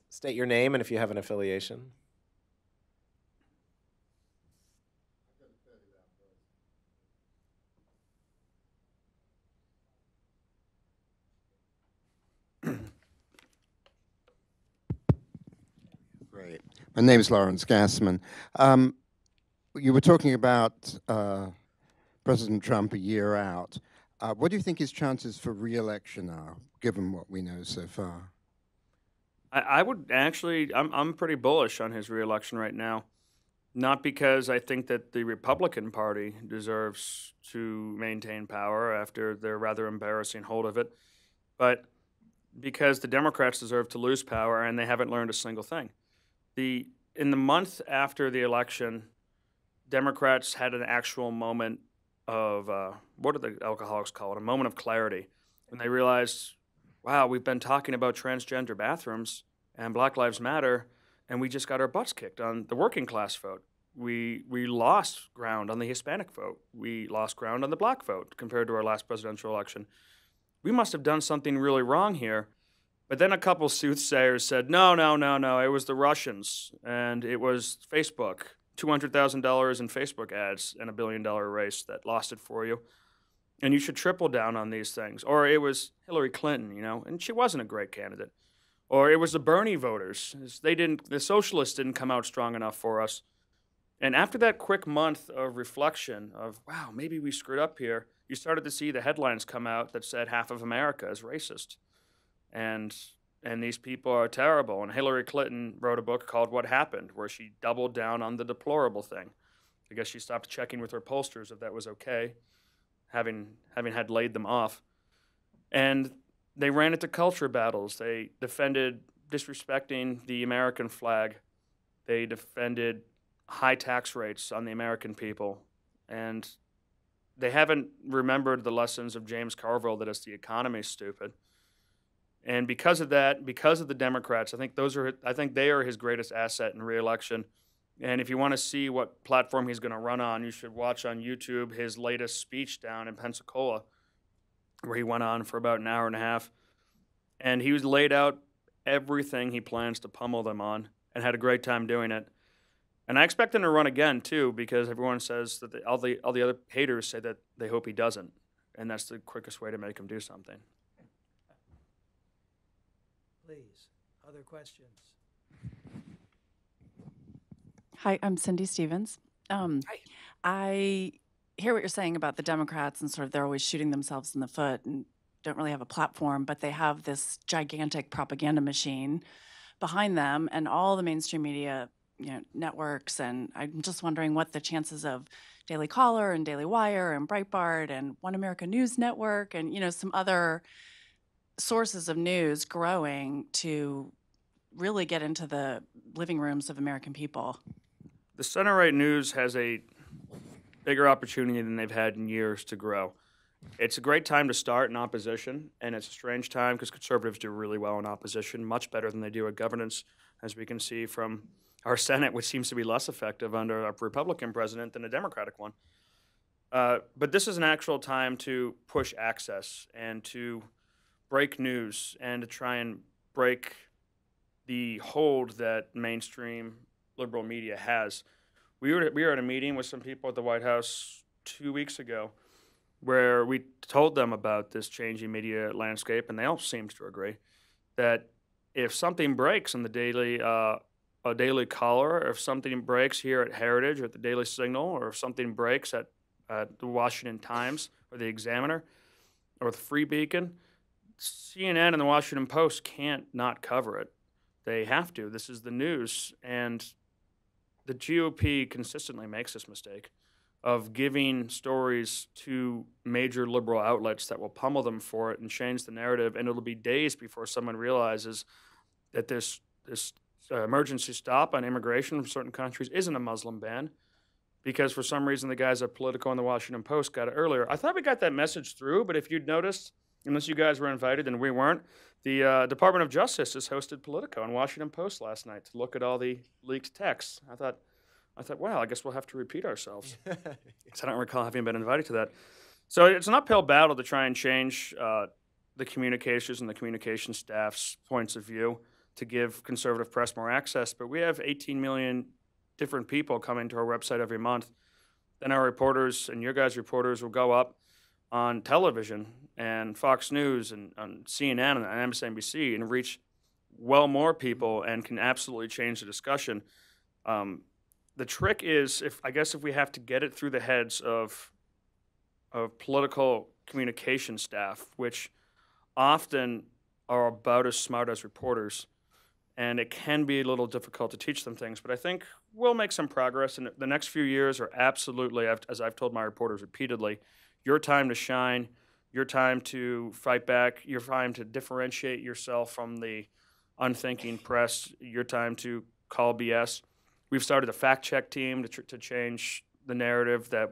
state your name and if you have an affiliation. Great. My name is Lawrence Gassman. You were talking about President Trump a year out. What do you think his chances for re-election are, given what we know so far? I would actually, I'm pretty bullish on his reelection right now. Not because I think that the Republican Party deserves to maintain power after their rather embarrassing hold of it, but because the Democrats deserve to lose power and they haven't learned a single thing. In the month after the election, Democrats had an actual moment of, what do the alcoholics call it, a moment of clarity, when they realized, wow, we've been talking about transgender bathrooms and Black Lives Matter, and we just got our butts kicked on the working class vote. We lost ground on the Hispanic vote. We lost ground on the black vote compared to our last presidential election. We must have done something really wrong here. But then a couple soothsayers said, no, it was the Russians, and it was Facebook, $200,000 in Facebook ads and $1 billion race that lost it for you. And you should triple down on these things. Or it was Hillary Clinton, and she wasn't a great candidate. Or it was the Bernie voters. The socialists didn't come out strong enough for us. And after that quick month of reflection of, wow, maybe we screwed up here, you started to see the headlines come out that said half of America is racist. And these people are terrible. And Hillary Clinton wrote a book called What Happened, where she doubled down on the deplorable thing. I guess she stopped checking with her pollsters if that was okay, having had laid them off. And they ran into culture battles. They defended disrespecting the American flag. They defended high tax rates on the American people. And they haven't remembered the lessons of James Carville that is the economy stupid. And because of that, because of the Democrats, I think they are his greatest asset in re-election. And if you want to see what platform he's going to run on, you should watch on YouTube his latest speech down in Pensacola, where he went on for about an hour and a half. And he was laid out everything he plans to pummel them on and had a great time doing it. And I expect him to run again, too, because everyone says that all the other haters say that they hope he doesn't. And that's the quickest way to make him do something. Please, other questions? Hi, I'm Cindy Stevens. Hi. I hear what you're saying about the Democrats and sort of they're always shooting themselves in the foot and don't really have a platform, but they have this gigantic propaganda machine behind them and all the mainstream media, networks. And I'm just wondering what the chances of Daily Caller and Daily Wire and Breitbart and One America News Network and, some other sources of news growing to really get into the living rooms of American people. The center-right news has a bigger opportunity than they've had in years to grow. It's a great time to start in opposition, and it's a strange time because conservatives do really well in opposition, much better than they do at governance, as we can see from our Senate, which seems to be less effective under a Republican president than a Democratic one. But this is an actual time to push access and to break news and to try and break the hold that mainstream liberal media has. We were at a meeting with some people at the White House 2 weeks ago where we told them about this changing media landscape, and they all seemed to agree that if something breaks in the daily a Daily Caller, or if something breaks here at Heritage or at the Daily Signal, or if something breaks at the Washington Times or the Examiner or the Free Beacon, CNN and the Washington Post can't not cover it. They have to. This is the news. And the GOP consistently makes this mistake of giving stories to major liberal outlets that will pummel them for it and change the narrative. And it'll be days before someone realizes that this emergency stop on immigration from certain countries isn't a Muslim ban, because for some reason the guys at Politico and the Washington Post got it earlier. I thought we got that message through, but if you'd noticed, unless you guys were invited and we weren't, the Department of Justice has hosted Politico and Washington Post last night to look at all the leaked texts. I thought, wow, I guess we'll have to repeat ourselves. Because I don't recall having been invited to that. So it's an uphill battle to try and change the communications and the communication staff's points of view to give conservative press more access. But we have 18 million different people coming to our website every month. Then our reporters and your guys' reporters will go up on television and Fox News and on CNN and MSNBC and reach well more people and can absolutely change the discussion. The trick is, if we have to get it through the heads of political communication staff, which often are about as smart as reporters, and it can be a little difficult to teach them things. But I think we'll make some progress, and the next few years are absolutely, as I've told my reporters repeatedly, your time to shine, your time to fight back, your time to differentiate yourself from the unthinking press, your time to call BS. We've started a fact-check team to change the narrative that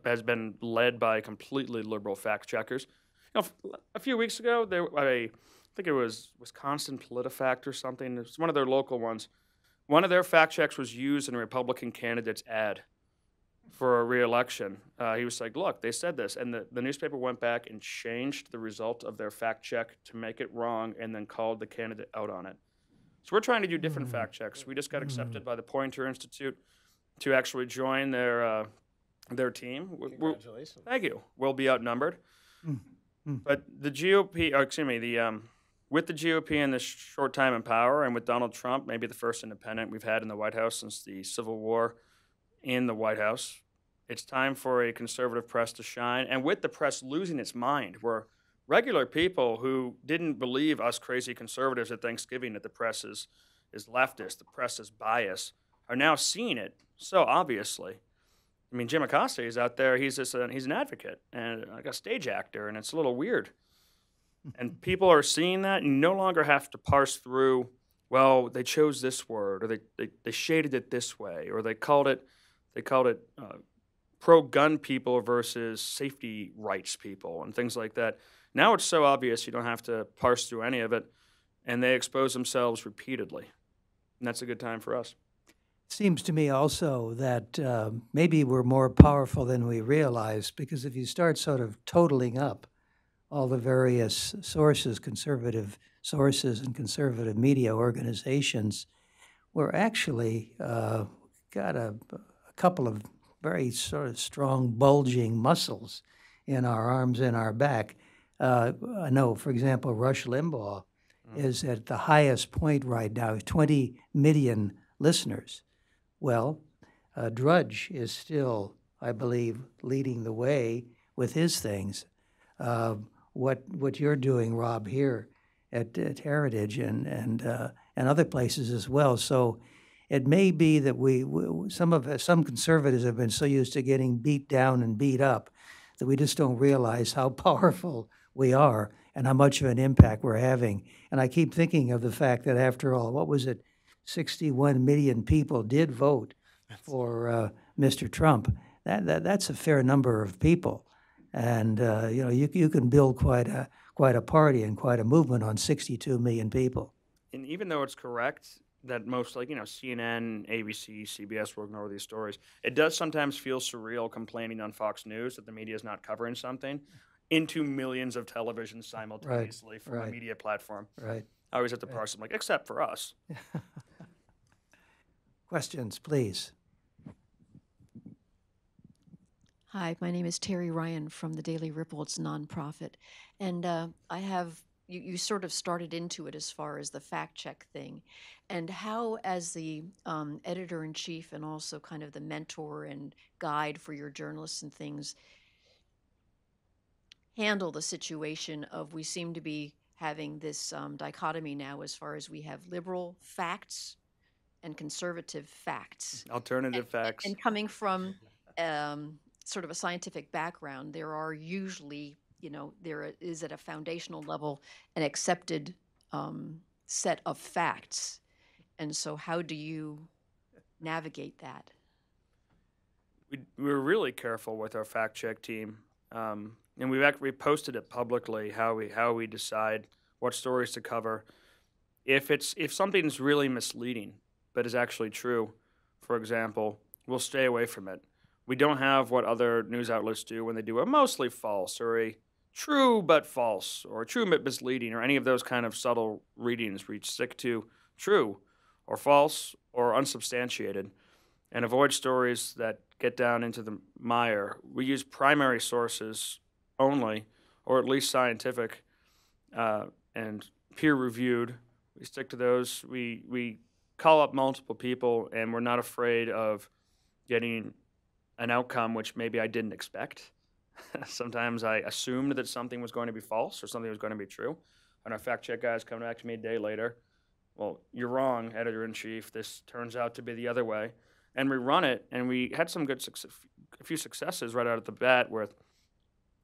has been led by completely liberal fact-checkers. You know, a few weeks ago, I think it was Wisconsin PolitiFact or something. It's one of their local ones. One of their fact checks was used in a Republican candidate's ad for a reelection. He was like, look, they said this. And the newspaper went back and changed the result of their fact check to make it wrong and then called the candidate out on it. So we're trying to do different fact checks. We just got accepted by the Poynter Institute to actually join their team. Congratulations. Thank you. We'll be outnumbered. But the GOP, with the GOP in this short time in power, and with Donald Trump, maybe the first independent we've had in the White House since the Civil War in the White House, it's time for a conservative press to shine. And with the press losing its mind, where regular people who didn't believe us crazy conservatives at Thanksgiving that the press is leftist, the press is biased, are now seeing it so obviously. I mean, Jim Acosta is out there. He's an advocate and like a stage actor, and it's a little weird. And people are seeing that, and you no longer have to parse through, well, they chose this word, or they shaded it this way, or they called it pro-gun people versus safety rights people, and things like that. Now it's so obvious you don't have to parse through any of it, and they expose themselves repeatedly, and that's a good time for us. Seems to me also that maybe we're more powerful than we realize, because if you start sort of totaling up all the various sources, conservative sources and conservative media organizations, we're actually got a couple of very sort of strong bulging muscles in our arms and our back. I know, for example, Rush Limbaugh is at the highest point right now, 20 million listeners. Well, Drudge is still, I believe, leading the way with his things. What you're doing, Rob, here at Heritage and other places as well. So it may be that some conservatives have been so used to getting beat down and beat up that we just don't realize how powerful we are and how much of an impact we're having. And I keep thinking of the fact that after all, what was it? 61 million people did vote for Mr. Trump. That's a fair number of people, and you can build quite a party and quite a movement on 62 million people. And even though it's correct that most, CNN, ABC, CBS working over these stories, it does sometimes feel surreal complaining on Fox News that the media is not covering something into millions of televisions simultaneously from a media platform. Right. I always have to parse them, except for us. Questions, please. Hi, my name is Terry Ryan from the Daily Ripple. It's a nonprofit. And you sort of started into it as far as the fact check thing. And how, as the editor-in-chief and also kind of the mentor and guide for your journalists and things, handle the situation of we seem to be having this dichotomy now as far as we have liberal facts and conservative facts. Alternative facts. And coming from sort of a scientific background, there are usually, there is at a foundational level an accepted set of facts. And so how do you navigate that? We're really careful with our fact check team. And we posted it publicly how we decide what stories to cover. If something's really misleading but is actually true, for example, we'll stay away from it. We don't have what other news outlets do when they do a mostly false or a true but false or true but misleading or any of those kind of subtle readings. We stick to true or false or unsubstantiated and avoid stories that get down into the mire. We use primary sources only, or at least scientific and peer-reviewed. We stick to those. We call up multiple people, and we're not afraid of getting an outcome which maybe I didn't expect. Sometimes I assumed that something was going to be false or something was going to be true, and our fact-check guys come back to me a day later. Well, you're wrong, editor-in-chief. This turns out to be the other way. And we run it, and we had some a few successes right out of the bat with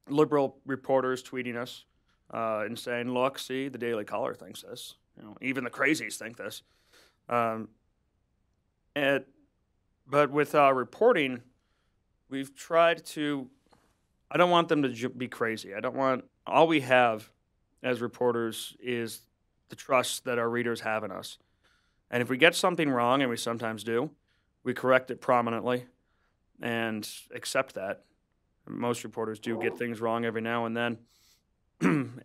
liberal reporters tweeting us and saying, look, see, the Daily Caller thinks this. Even the crazies think this. But with our reporting, we've tried to, I don't want them to be crazy. I don't want, all we have as reporters is the trust that our readers have in us. And if we get something wrong, and we sometimes do, we correct it prominently and accept that. Most reporters do get things wrong every now and then.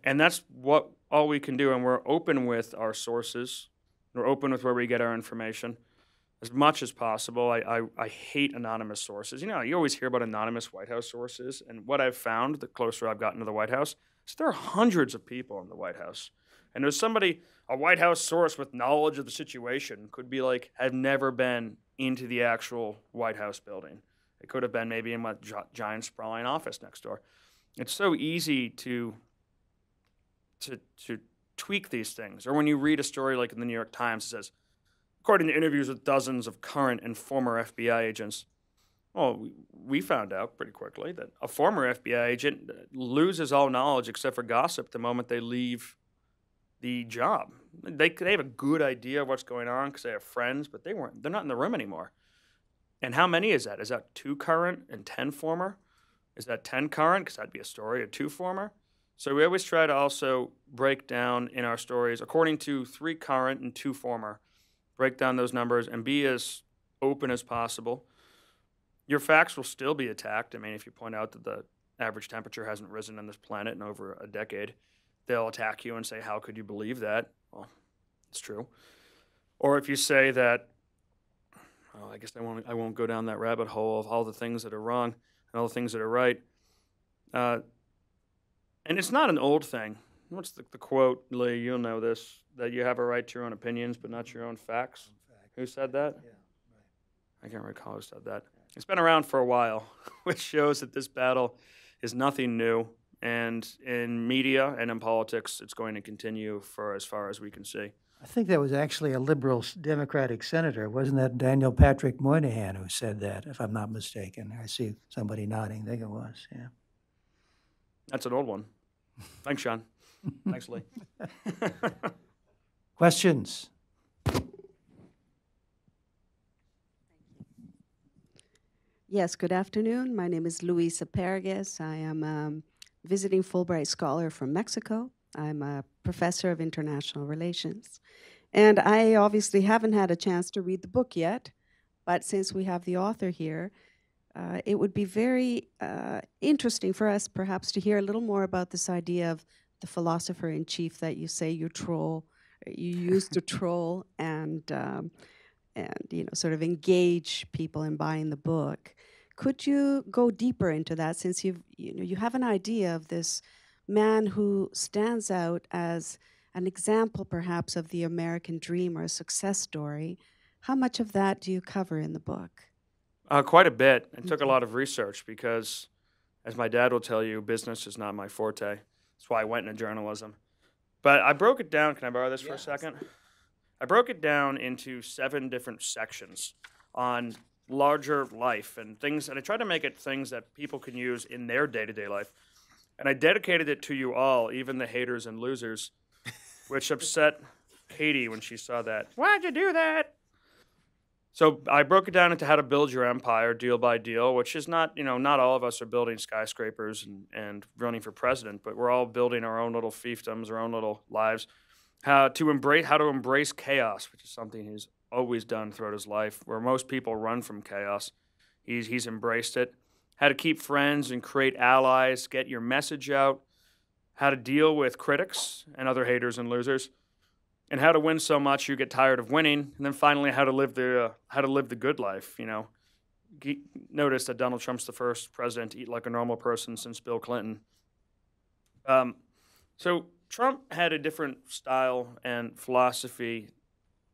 And that's all we can do. And we're open with our sources. We're open with where we get our information as much as possible. I hate anonymous sources. You always hear about anonymous White House sources. And what I've found, the closer I've gotten to the White House, is there are hundreds of people in the White House. And there's somebody, a White House source with knowledge of the situation could be like, I've never been into the actual White House building. It could have been maybe in my giant sprawling office next door. It's so easy to tweak these things. Or when you read a story like in the New York Times, it says, according to interviews with dozens of current and former FBI agents, well, we found out pretty quickly that a former FBI agent loses all knowledge except for gossip the moment they leave the job. They have a good idea of what's going on because they have friends, but they're not in the room anymore. And how many is that? Is that 2 current and 10 former? Is that 10 current? Because that'd be a story of 2 former. So we always try to also break down in our stories, according to 3 current and 2 former, break down those numbers and be as open as possible. Your facts will still be attacked. I mean, if you point out that the average temperature hasn't risen on this planet in over a decade, they'll attack you and say, how could you believe that? Well, it's true. Or if you say that, well, I guess I won't go down that rabbit hole of all the things that are wrong and all the things that are right. And it's not an old thing. What's the quote, Lee? You'll know this, that you have a right to your own opinions, but not your own facts. Who said that? Yeah, right. I can't recall who said that. It's been around for a while, which shows that this battle is nothing new. And in media and in politics, it's going to continue for as far as we can see. I think that was actually a liberal Democratic senator. Wasn't that Daniel Patrick Moynihan who said that, if I'm not mistaken? I see somebody nodding. I think it was, yeah. That's an old one. Thanks, Sean. Thanks, Lee. Questions? Yes, good afternoon. My name is Louisa Paris. I am a visiting Fulbright scholar from Mexico. I'm a professor of international relations. And I obviously haven't had a chance to read the book yet, but since we have the author here, it would be very interesting for us perhaps to hear a little more about this idea of the philosopher-in-chief that you say you use to troll and sort of engage people in buying the book. Could you go deeper into that, since you have an idea of this man who stands out as an example, perhaps, of the American dream or a success story? How much of that do you cover in the book? Quite a bit. It took a lot of research because, as my dad will tell you, business is not my forte. That's why I went into journalism. But I broke it down. Can I borrow this for a second? I broke it down into 7 different sections on larger life and things, and I tried to make it things that people can use in their day-to-day life. And I dedicated it to you all, even the haters and losers, which upset Katie when she saw that. Why'd you do that? So I broke it down into how to build your empire deal by deal, which is not, not all of us are building skyscrapers and running for president, but we're all building our own little fiefdoms, our own little lives. How to embrace chaos, which is something he's always done throughout his life, where most people run from chaos. He's embraced it. How to keep friends and create allies, get your message out. How to deal with critics and other haters and losers. And how to win so much you get tired of winning, and then finally how to live the good life. Notice that Donald Trump's the first president to eat like a normal person since Bill Clinton. So Trump had a different style and philosophy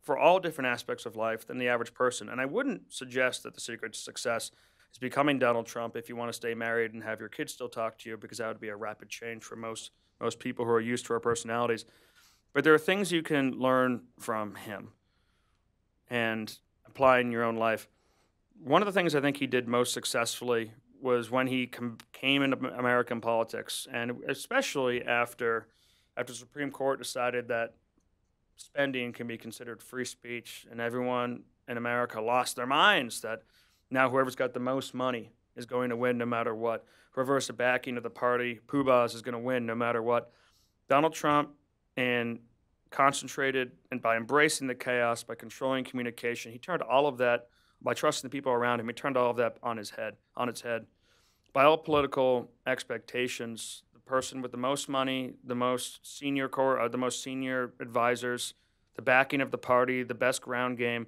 for all different aspects of life than the average person, and I wouldn't suggest that the secret to success is becoming Donald Trump if you want to stay married and have your kids still talk to you, because that would be a rapid change for most people who are used to our personalities. But there are things you can learn from him and apply in your own life. One of the things I think he did most successfully was when he came into American politics, and especially after the Supreme Court decided that spending can be considered free speech, and everyone in America lost their minds that now whoever's got the most money is going to win no matter what. Whoever has the backing of the party, poobahs, is going to win no matter what. Donald Trump, and concentrated, and by embracing the chaos, by controlling communication, he turned all of that, by trusting the people around him, he turned all of that on its head. By all political expectations, the person with the most money, the most senior advisors, the backing of the party, the best ground game,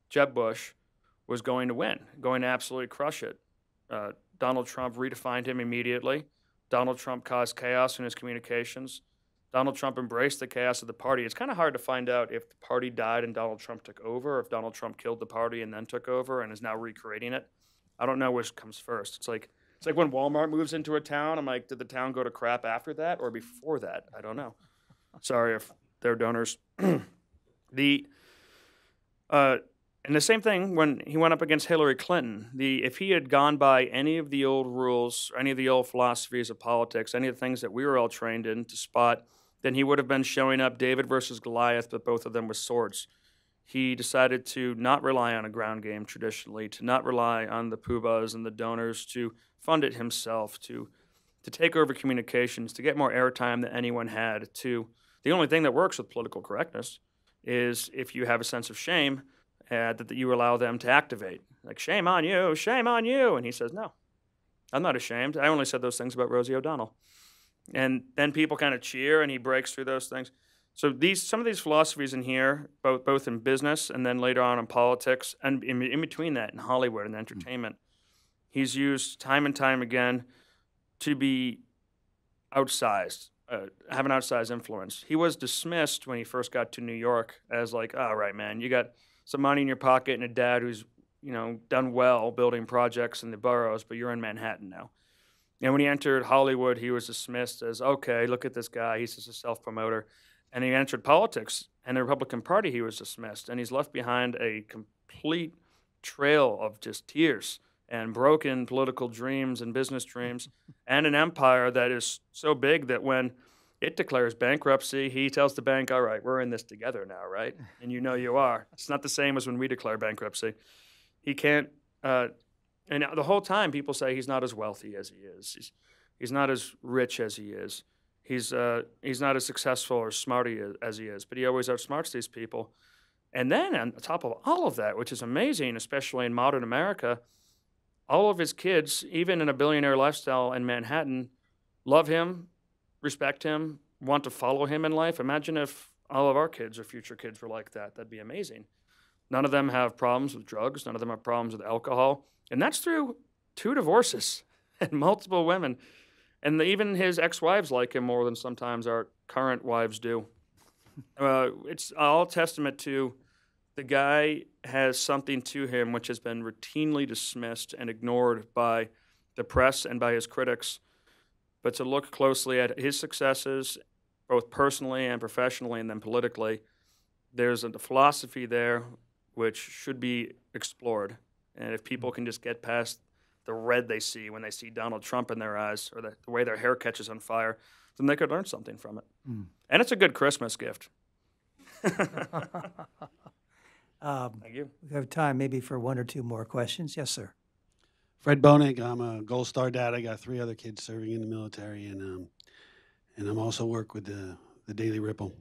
Jeb Bush, was going to win, going to absolutely crush it. Donald Trump redefined him immediately. Donald Trump caused chaos in his communications. Donald Trump embraced the chaos of the party. It's kind of hard to find out if the party died and Donald Trump took over, or if Donald Trump killed the party and then took over and is now recreating it. I don't know which comes first. It's like when Walmart moves into a town. I'm like, did the town go to crap after that or before that? I don't know. Sorry if they're donors. And the same thing when he went up against Hillary Clinton. If he had gone by any of the old rules, or any of the old philosophies of politics, any of the things that we were all trained in to spot, then he would have been showing up David versus Goliath, but both of them with swords. He decided to not rely on a ground game traditionally, to not rely on the poobahs and the donors, to fund it himself, to take over communications, to get more airtime than anyone had. The only thing that works with political correctness is if you have a sense of shame, that you allow them to activate. Like, shame on you, shame on you. And he says, no, I'm not ashamed. I only said those things about Rosie O'Donnell. And then people kind of cheer, and he breaks through those things. So some of these philosophies in here, both in business and then later on in politics, and in between that in Hollywood and entertainment, he's used time and time again to be outsized, have an outsized influence. He was dismissed when he first got to New York as like, all right, man, you got some money in your pocket and a dad who's, done well building projects in the boroughs, but you're in Manhattan now. And when he entered Hollywood, he was dismissed as, okay, look at this guy, he's just a self-promoter. And he entered politics, and the Republican Party, he was dismissed. And he's left behind a complete trail of just tears and broken political dreams and business dreams, and an empire that is so big that when it declares bankruptcy, he tells the bank, all right, we're in this together now, right? And you know you are. It's not the same as when we declare bankruptcy. He can't, and the whole time people say he's not as wealthy as he is. He's not as rich as he is. He's not as successful or smart as he is, but he always outsmarts these people. And then on top of all of that, which is amazing, especially in modern America, all of his kids, even in a billionaire lifestyle in Manhattan, love him, respect him, want to follow him in life. Imagine if all of our kids or future kids were like that. That'd be amazing. None of them have problems with drugs. None of them have problems with alcohol. And that's through 2 divorces and multiple women. And even his ex-wives like him more than sometimes our current wives do. It's all testament to the guy has something to him which has been routinely dismissed and ignored by the press and by his critics. But to look closely at his successes, both personally and professionally and then politically, there's a philosophy there which should be explored. And if people can just get past the red they see when they see Donald Trump in their eyes or the way their hair catches on fire, then they could learn something from it. And it's a good Christmas gift. Thank you. We have time maybe for 1 or 2 more questions. Yes, sir. Fred Banach. I'm a Gold Star dad. I got 3 other kids serving in the military, and I'm also work with the Daily Ripple.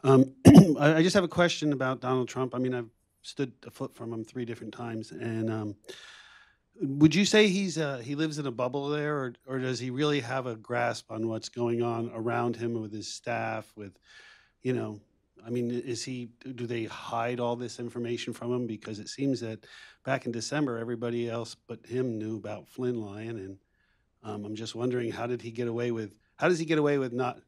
I just have a question about Donald Trump. I mean, I've stood a foot from him 3 different times, and would you say he lives in a bubble there, or does he really have a grasp on what's going on around him with his staff? I mean, do they hide all this information from him? Because it seems that back in December, everybody else but him knew about Flynn lying, and I'm just wondering how does he get away with not,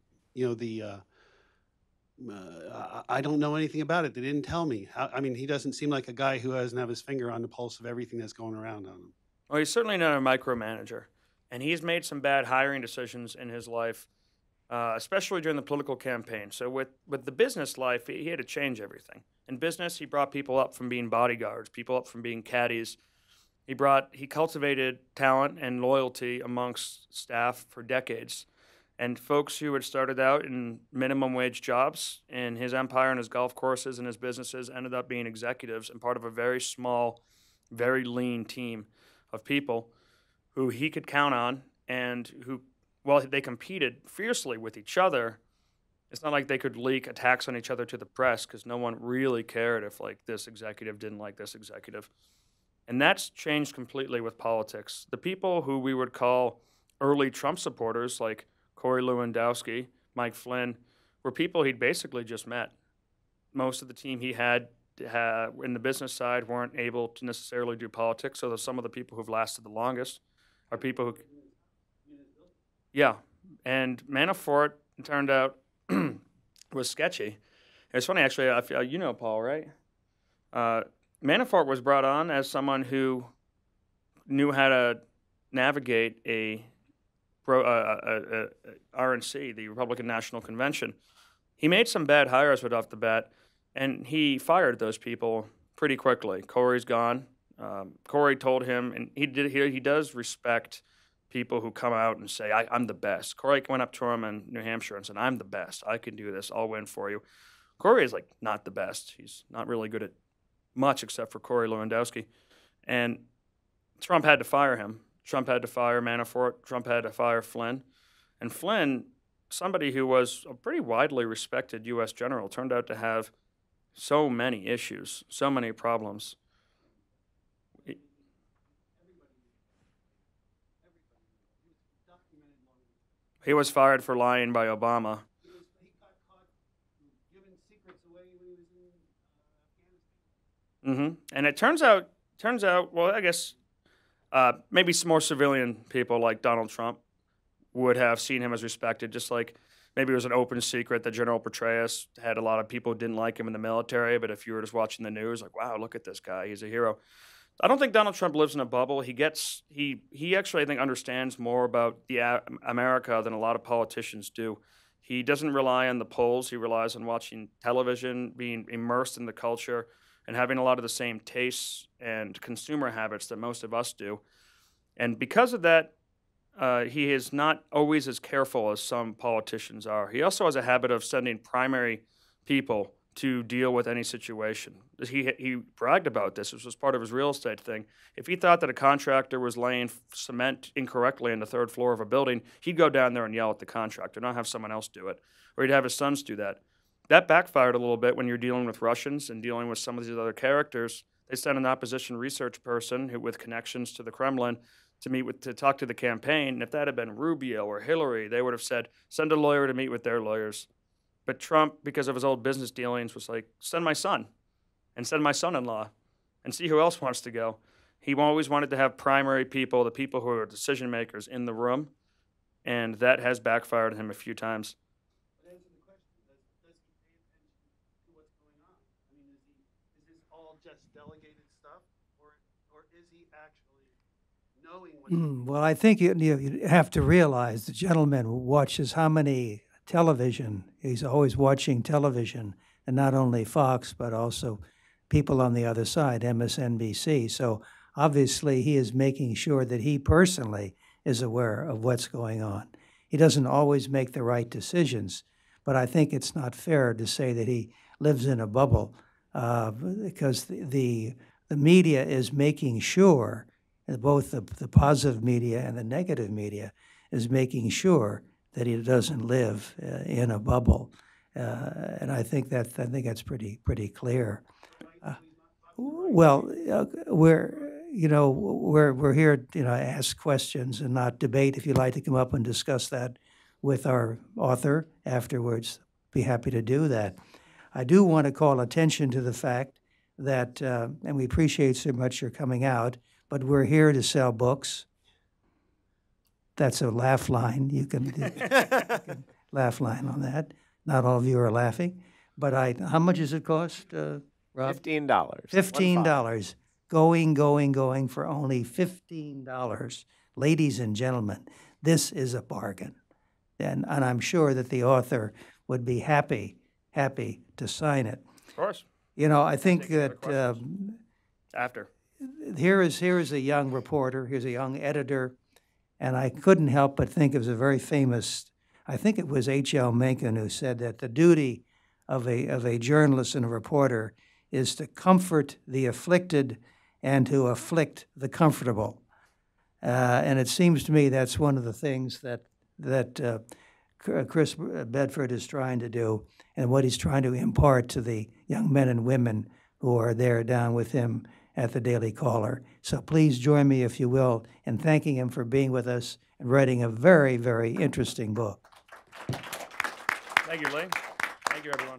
I don't know anything about it. They didn't tell me. He doesn't seem like a guy who doesn't have his finger on the pulse of everything that's going around on him. Well, he's certainly not a micromanager, and he's made some bad hiring decisions in his life, especially during the political campaign. So with the business life, he had to change everything. In business, he brought people up from being bodyguards, people up from being caddies. He cultivated talent and loyalty amongst staff for decades. And folks who had started out in minimum wage jobs in his empire and his golf courses and his businesses ended up being executives and part of a very small, very lean team of people who he could count on and who, while they competed fiercely with each other, it's not like they could leak attacks on each other to the press because no one really cared if this executive didn't like this executive. And that's changed completely with politics. The people who we would call early Trump supporters, like Corey Lewandowski, Mike Flynn, were people he'd basically just met. Most of the team he had in the business side weren't able to necessarily do politics, so some of the people who've lasted the longest are people who... Yeah, and Manafort, it turned out, was sketchy. It's funny, actually, you know Paul, right? Manafort was brought on as someone who knew how to navigate a RNC, the Republican National Convention. He made some bad hires right off the bat, and he fired those people pretty quickly. Corey's gone. Corey told him, and he does respect people who come out and say, I'm the best. Corey went up to him in New Hampshire and said, I'm the best. I can do this. I'll win for you. Corey is not the best. He's not really good at much except for Corey Lewandowski. And Trump had to fire him. Trump had to fire Manafort. Trump had to fire Flynn. And Flynn, somebody who was a pretty widely respected U.S. general, turned out to have so many issues, so many problems. He was fired for lying by Obama. He got caught giving secrets away when he was in Afghanistan. And it turns out, well, I guess maybe some more civilian people like Donald Trump would have seen him as respected, just like maybe it was an open secret that General Petraeus had a lot of people who didn't like him in the military, but if you were just watching the news, wow, look at this guy, he's a hero. I don't think Donald Trump lives in a bubble. He actually, I think, understands more about America than a lot of politicians do. He doesn't rely on the polls. He relies on watching television, being immersed in the culture, and having a lot of the same tastes and consumer habits that most of us do. And because of that, he is not always as careful as some politicians are. He also has a habit of sending primary people to deal with any situation. He bragged about this. This was part of his real estate thing. If he thought that a contractor was laying cement incorrectly on the 3rd floor of a building, he'd go down there and yell at the contractor, not have someone else do it. Or he'd have his sons do that. That backfired a little bit when you're dealing with Russians and dealing with some of these other characters. They sent an opposition research person with connections to the Kremlin to talk to the campaign. And if that had been Rubio or Hillary, they would have said, send a lawyer to meet with their lawyers. But Trump, because of his old business dealings, was like, send my son and send my son-in-law and see who else wants to go. He always wanted to have primary people, the people who are decision makers in the room, and that has backfired on him a few times. But answer the question, does he pay attention to what's going on? I mean, is this all just delegated stuff, or is he actually knowing what's Well, I think you have to realize the gentleman watches how many television. He's always watching television, and not only Fox, but also people on the other side, MSNBC. So obviously he is making sure that he personally is aware of what's going on. He doesn't always make the right decisions, but I think it's not fair to say that he lives in a bubble because the media is making sure, both the positive media and the negative media is making sure that he doesn't live in a bubble, and I think that's pretty clear. We're here to ask questions and not debate. If you'd like to come up and discuss that with our author afterwards, be happy to do that. I do want to call attention to the fact that, and we appreciate so much your coming out, but we're here to sell books. That's a laugh line. You can laugh line on that. Not all of you are laughing, but how much does it cost, Rob? $15. $15. Going for only $15. Ladies and gentlemen, this is a bargain. And I'm sure that the author would be happy to sign it. Of course. I think that After. here is a young reporter, here's a young editor, and I couldn't help but think it was a very famous, I think it was H.L. Mencken who said that the duty of a journalist and a reporter is to comfort the afflicted and to afflict the comfortable. And it seems to me that's one of the things that Chris Bedford is trying to do, and what he's trying to impart to the young men and women who are there down with him at the Daily Caller. So please join me, if you will, in thanking him for being with us and writing a very, very interesting book. Thank you, Lee. Thank you, everyone.